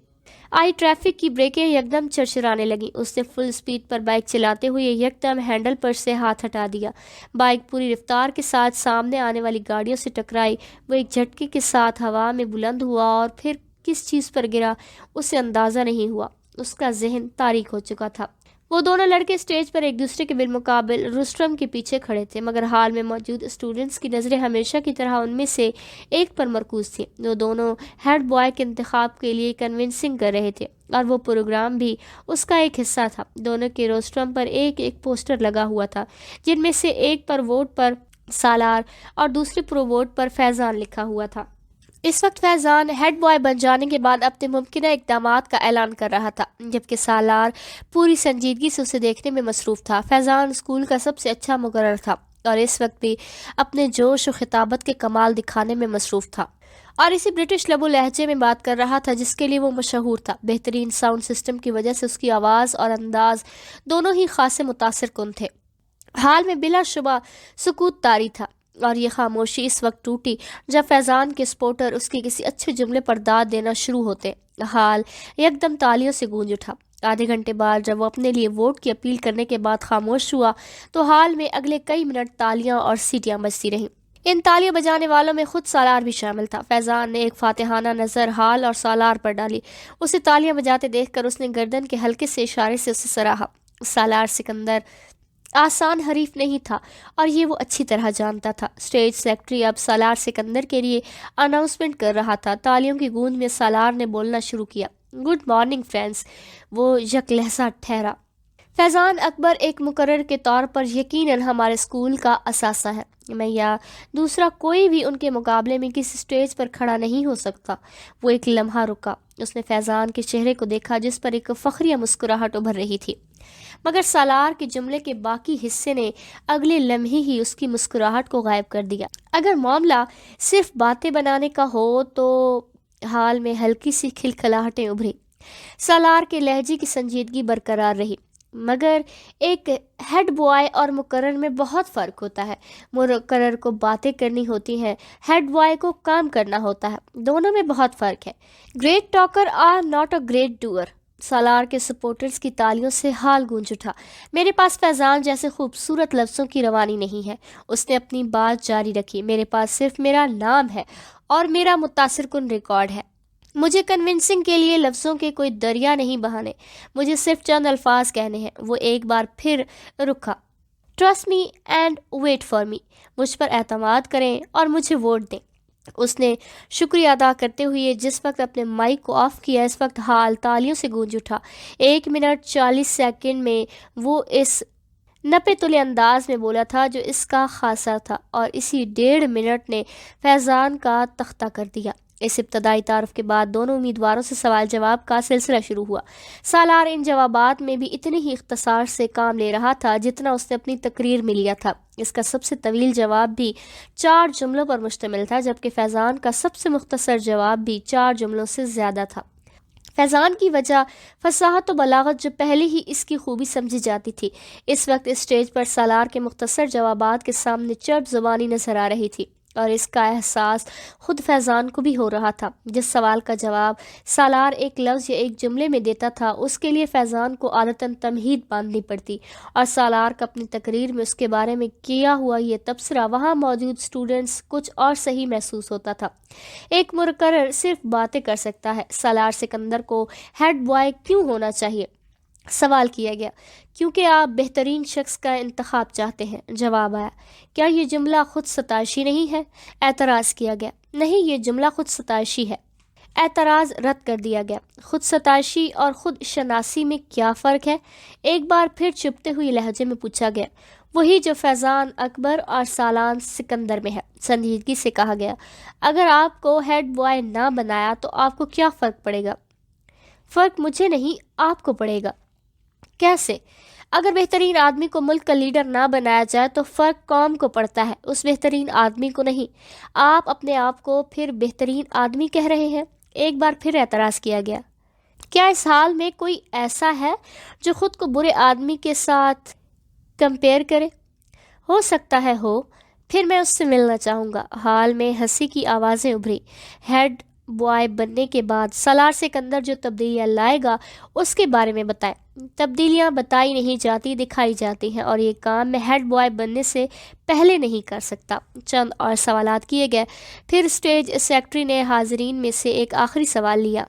آئی ٹریفک کی بریکیں یکدم چرچرانے لگیں۔ اس نے فل سپیڈ پر بائک چلاتے ہوئے یکدم ہینڈل پر سے ہاتھ ہٹا دیا۔ بائک پوری رفتار کے ساتھ سامنے آنے والی گاڑیوں سے ٹکرائی۔ وہ ایک جھٹکے کے ساتھ ہوا میں بلند ہوا اور پھر کس چیز پر گرا اسے اندازہ نہیں ہوا۔ اس کا ذہن تاریک ہو چکا تھا۔ وہ دونوں لڑکے اسٹیج پر ایک دوسرے کے بالمقابل روسٹرم کے پیچھے کھڑے تھے، مگر ہال میں موجود اسٹوڈنٹس کی نظریں ہمیشہ کی طرح ان میں سے ایک پر مرکوز تھیں۔ وہ دونوں ہیڈ بوائے کے انتخاب کے لیے کنونسنگ کر رہے تھے اور وہ پروگرام بھی اس کا ایک حصہ تھا۔ دونوں کے روسٹرم پر ایک ایک پوسٹر لگا ہوا تھا، جن میں سے ایک پر ووٹ پر سالار اور دوسرے پر ووٹ پر فیضان لکھا ہوا تھا۔ اس وقت فیضان ہیڈ بوائے بن جانے کے بعد اپنے ممکنہ اقدامات کا اعلان کر رہا تھا، جبکہ سالار پوری سنجیدگی سے اسے دیکھنے میں مصروف تھا۔ فیضان اسکول کا سب سے اچھا مقرر تھا اور اس وقت بھی اپنے جوش و خطابت کے کمال دکھانے میں مصروف تھا اور اسی برٹش لب و لہجے میں بات کر رہا تھا جس کے لیے وہ مشہور تھا۔ بہترین ساؤنڈ سسٹم کی وجہ سے اس کی آواز اور انداز دونوں ہی خاصے متاثر کن تھے۔ حال میں بلا شبہ سکوت طاری تھا اور یہ خاموشی اس وقت ٹوٹی جب فیضان کے سپورٹر اس کے کسی اچھے جملے پر داد دینا شروع ہوتے۔ حال یکدم تالیوں سے گونج اٹھا۔ آدھے گھنٹے بعد جب وہ اپنے لیے ووٹ کی اپیل کرنے کے بعد خاموش ہوا تو حال میں اگلے کئی منٹ تالیاں اور سیٹیاں بجتی رہیں۔ ان تالیاں بجانے والوں میں خود سالار بھی شامل تھا۔ فیضان نے ایک فاتحانہ نظر حال اور سالار پر ڈالی۔ اسے تالیاں بجاتے دیکھ کر اس نے گردن کے ہلکے سے اشارے سے اسے سراہا۔ سالار سکندر آسان حریف نہیں تھا اور یہ وہ اچھی طرح جانتا تھا۔ اسٹیج سیکرٹری اب سالار سکندر کے لیے اناؤنسمنٹ کر رہا تھا۔ تالیوں کی گونج میں سالار نے بولنا شروع کیا، گڈ مارننگ فرینڈز۔ وہ یک لہجہ ٹھہرا، فیضان اکبر ایک مقرر کے طور پر یقیناً ہمارے اسکول کا اثاثہ ہے۔ میں یا دوسرا کوئی بھی ان کے مقابلے میں کسی اسٹیج پر کھڑا نہیں ہو سکتا۔ وہ ایک لمحہ رکا۔ اس نے فیضان کے چہرے کو دیکھا جس پر ایک فخریہ مسکراہٹ ابھر رہی تھی، مگر سالار کے جملے کے باقی حصے نے اگلے لمحے ہی اس کی مسکراہٹ کو غائب کر دیا۔ اگر معاملہ صرف باتیں بنانے کا ہو تو حال میں ہلکی سی کھلکھلاہٹیں ابھری۔ سالار کے لہجے کی سنجیدگی برقرار رہی، مگر ایک ہیڈ بوائے اور مقرر میں بہت فرق ہوتا ہے۔ مقرر کو باتیں کرنی ہوتی ہیں، ہیڈ بوائے کو کام کرنا ہوتا ہے، دونوں میں بہت فرق ہے۔ Great talker are not a great doer. Salar کے سپورٹرز کی تالیوں سے حال گونج اٹھا۔ میرے پاس فیضان جیسے خوبصورت لفظوں کی روانی نہیں ہے۔ اس نے اپنی بات جاری رکھی، میرے پاس صرف میرا نام ہے اور میرا متاثر کن ریکارڈ ہے۔ مجھے کنونسنگ کے لیے لفظوں کے کوئی دریا نہیں بہانے، مجھے صرف چند الفاظ کہنے ہیں۔ وہ ایک بار پھر رکا، trust me and wait for me. مجھ پر اعتماد کریں اور مجھے ووٹ دیں۔ اس نے شکریہ ادا کرتے ہوئے جس وقت اپنے مائک کو آف کیا، اس وقت حال تالیوں سے گونج اٹھا۔ 1 منٹ 40 سیکنڈ میں وہ اس نپے تلے انداز میں بولا تھا جو اس کا خاصہ تھا، اور اسی 1.5 منٹ نے فیضان کا تختہ کر دیا۔ اس ابتدائی تعارف کے بعد دونوں امیدواروں سے سوال جواب کا سلسلہ شروع ہوا۔ سالار ان جوابات میں بھی اتنے ہی اختصار سے کام لے رہا تھا جتنا اس نے اپنی تقریر میں لیا تھا۔ اس کا سب سے طویل جواب بھی 4 جملوں پر مشتمل تھا، جبکہ فیضان کا سب سے مختصر جواب بھی 4 جملوں سے زیادہ تھا۔ فیضان کی وجہ فصاحت و بلاغت جو پہلے ہی اس کی خوبی سمجھی جاتی تھی، اس وقت اس اسٹیج پر سالار کے مختصر جوابات کے سامنے چرب زبانی نظر آ رہی تھی، اور اس کا احساس خود فیضان کو بھی ہو رہا تھا۔ جس سوال کا جواب سالار ایک لفظ یا ایک جملے میں دیتا تھا، اس کے لیے فیضان کو عادتاً تمہید باندھنی پڑتی، اور سالار کا اپنی تقریر میں اس کے بارے میں کیا ہوا یہ تبصرہ وہاں موجود اسٹوڈنٹس کچھ اور صحیح محسوس ہوتا تھا۔ ایک مقرر صرف باتیں کر سکتا ہے۔ سالار سکندر کو ہیڈ بوائے کیوں ہونا چاہیے؟ سوال کیا گیا۔ کیونکہ آپ بہترین شخص کا انتخاب چاہتے ہیں، جواب آیا۔ کیا یہ جملہ خود ستائشی نہیں ہے؟ اعتراض کیا گیا۔ نہیں، یہ جملہ خود ستائشی ہے۔ اعتراض رد کر دیا گیا۔ خود ستائشی اور خود شناسی میں کیا فرق ہے؟ ایک بار پھر چپتے ہوئے لہجے میں پوچھا گیا۔ وہی جو فیضان اکبر اور سالار سکندر میں ہے، سنجیدگی سے کہا گیا۔ اگر آپ کو ہیڈ بوائے نہ بنایا تو آپ کو کیا فرق پڑے گا؟ فرق مجھے نہیں، آپ کو پڑے گا۔ کیسے؟ اگر بہترین آدمی کو ملک کا لیڈر نہ بنایا جائے تو فرق قوم کو پڑتا ہے، اس بہترین آدمی کو نہیں۔ آپ اپنے آپ کو پھر بہترین آدمی کہہ رہے ہیں۔ ایک بار پھر اعتراض کیا گیا۔ کیا اس حال میں کوئی ایسا ہے جو خود کو برے آدمی کے ساتھ کمپیئر کرے؟ ہو سکتا ہے ہو، پھر میں اس سے ملنا چاہوں گا۔ حال میں ہنسی کی آوازیں ابھری۔ ہیڈ بوائے بننے کے بعد سالار سکندر جو تبدیلیاں لائے گا اس کے بارے میں بتائیں۔ تبدیلیاں بتائی نہیں جاتی، دکھائی جاتی ہیں، اور یہ کام میں ہیڈ بوائے بننے سے پہلے نہیں کر سکتا۔ چند اور سوالات کیے گئے، پھر اسٹیج سیکرٹری نے حاضرین میں سے ایک آخری سوال لیا۔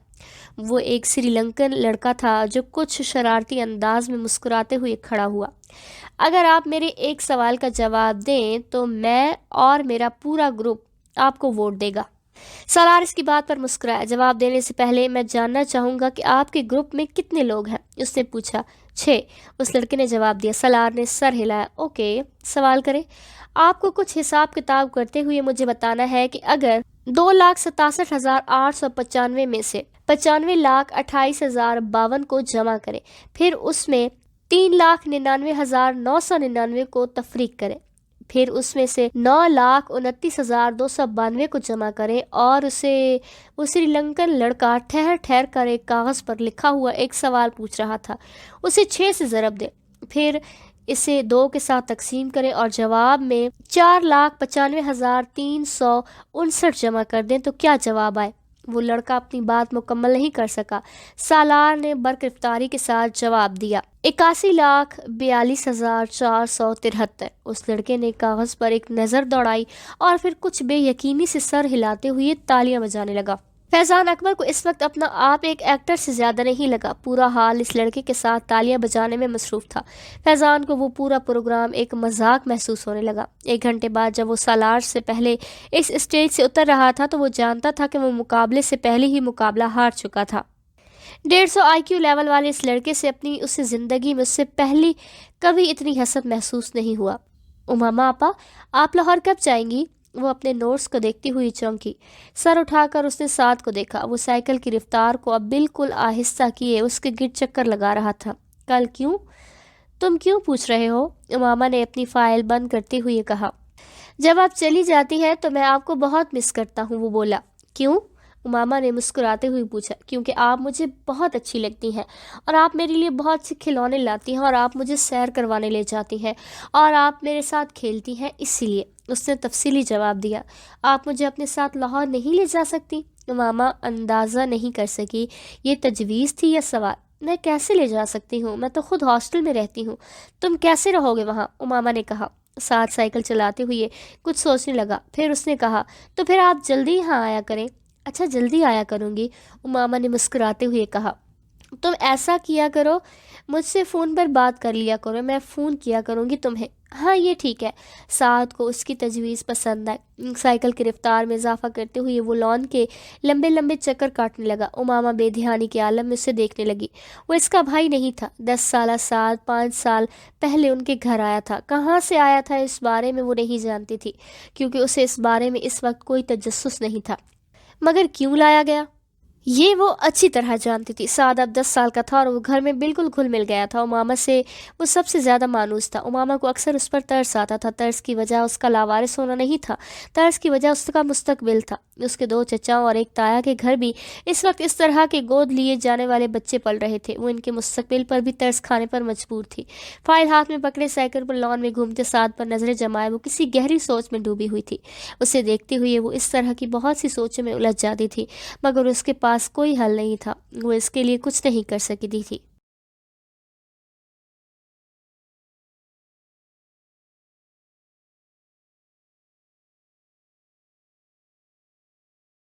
وہ ایک سری لنکن لڑکا تھا جو کچھ شرارتی انداز میں مسکراتے ہوئے کھڑا ہوا۔ اگر آپ میرے ایک سوال کا جواب دیں تو میں اور میرا پورا گروپ آپ کو ووٹ دے گا۔ سالار اس کی بات پر مسکرایا۔ جواب دینے سے پہلے میں جاننا چاہوں گا کہ آپ کے گروپ میں کتنے لوگ ہیں؟ اس نے پوچھا۔ 6۔ اس لڑکے نے جواب دیا۔ سالار نے سر ہلایا۔ اوکے، سوال کریں۔ آپ کو کچھ حساب کتاب کرتے ہوئے مجھے بتانا ہے کہ اگر 2,67,895 میں سے 95,28,052 کو جمع کریں، پھر اس میں 3,99,999 کو تفریق کریں، پھر اس میں سے 9,29,292 کو جمع کریں، اور وہ سری لنکن لڑکا ٹھہر ٹھہر کر ایک کاغذ پر لکھا ہوا ایک سوال پوچھ رہا تھا، اسے 6 سے ضرب دیں، پھر اسے 2 کے ساتھ تقسیم کریں اور جواب میں 4,95,359 جمع کر دیں تو کیا جواب آئے؟ وہ لڑکا اپنی بات مکمل نہیں کر سکا۔ سالار نے برگرفتاری کے ساتھ جواب دیا، 81,42,473۔ اس لڑکے نے کاغذ پر ایک نظر دوڑائی اور پھر کچھ بے یقینی سے سر ہلاتے ہوئے تالیاں بجانے لگا۔ فیضان اکبر کو اس وقت اپنا آپ ایک ایکٹر سے زیادہ نہیں لگا، پورا حال اس لڑکے کے ساتھ تالیاں بجانے میں مصروف تھا۔ فیضان کو وہ پورا پروگرام ایک مذاق محسوس ہونے لگا۔ 1 گھنٹے بعد جب وہ سالار سے پہلے اس اسٹیج سے اتر رہا تھا تو وہ جانتا تھا کہ وہ مقابلے سے پہلے ہی مقابلہ ہار چکا تھا۔ 150 IQ لیول والے اس لڑکے سے اسے زندگی میں اس سے پہلی کبھی اتنی حسد محسوس نہیں ہوا۔ اماما آپا، آپ لاہور کب جائیں گی؟ وہ اپنے نوٹس کو دیکھتی ہوئی چونکی۔ سر اٹھا کر اس نے سعد کو دیکھا۔ وہ سائیکل کی رفتار کو اب بالکل آہستہ کیے اس کے گرد چکر لگا رہا تھا۔ کل کیوں؟ تم کیوں پوچھ رہے ہو؟ اماما نے اپنی فائل بند کرتے ہوئے کہا۔ جب آپ چلی جاتی ہیں تو میں آپ کو بہت مس کرتا ہوں، وہ بولا۔ کیوں؟ اماما نے مسکراتے ہوئے پوچھا۔ کیونکہ آپ مجھے بہت اچھی لگتی ہیں اور آپ میرے لیے بہت سے کھلونے لاتی ہیں اور آپ مجھے سیر کروانے لے جاتی ہیں اور آپ میرے ساتھ کھیلتی ہیں، اسی لیے۔ اس نے تفصیلی جواب دیا۔ آپ مجھے اپنے ساتھ لاہور نہیں لے جا سکتی؟ اماما اندازہ نہیں کر سکی یہ تجویز تھی یا سوال۔ میں کیسے لے جا سکتی ہوں؟ میں تو خود ہاسٹل میں رہتی ہوں، تم کیسے رہو گے وہاں؟ اماما نے کہا۔ ساتھ سائیکل چلاتے ہوئے کچھ سوچنے لگا، پھر اس نے کہا، تو پھر آپ جلدی یہاں آیا کریں۔ اچھا، جلدی آیا کروں گی، اماما نے مسکراتے ہوئے کہا۔ تم ایسا کیا کرو، مجھ سے فون پر بات کر لیا کرو، میں فون کیا کروں گی تمہیں۔ ہاں یہ ٹھیک ہے۔ سعد کو اس کی تجویز پسند آئی۔ سائیکل کی رفتار میں اضافہ کرتے ہوئے وہ لان کے لمبے لمبے چکر کاٹنے لگا۔ اماما بے دھیانی کے عالم میں اسے دیکھنے لگی۔ وہ اس کا بھائی نہیں تھا۔ 10 سالہ سعد 5 سال پہلے ان کے گھر آیا تھا۔ کہاں سے آیا تھا اس بارے میں وہ نہیں جانتی تھی، کیونکہ اسے اس بارے میں اس وقت کوئی تجسس نہیں تھا۔ مگر کیوں لایا گیا یہ وہ اچھی طرح جانتی تھی۔ سعد اب 10 سال کا تھا اور وہ گھر میں بالکل گھل مل گیا تھا۔ اماما سے وہ سب سے زیادہ مانوس تھا۔ اماما کو اکثر اس پر ترس آتا تھا۔ ترس کی وجہ اس کا لاوارث ہونا نہیں تھا، ترس کی وجہ اس کا مستقبل تھا۔ اس کے 2 چچاؤں اور ایک تایا کے گھر بھی اس وقت اس طرح کے گود لیے جانے والے بچے پل رہے تھے۔ وہ ان کے مستقبل پر بھی ترس کھانے پر مجبور تھی۔ فائل ہاتھ میں پکڑے سائیکل پر لان میں گھومتے سعد پر نظریں جمائے وہ کسی گہری سوچ میں ڈوبی ہوئی تھی۔ اسے دیکھتے ہوئے وہ اس طرح کی بہت سی سوچوں میں الجھ جاتی تھی، مگر اس کے پاس کوئی حل نہیں تھا۔ وہ اس کے لیے کچھ نہیں کر سکتی تھی۔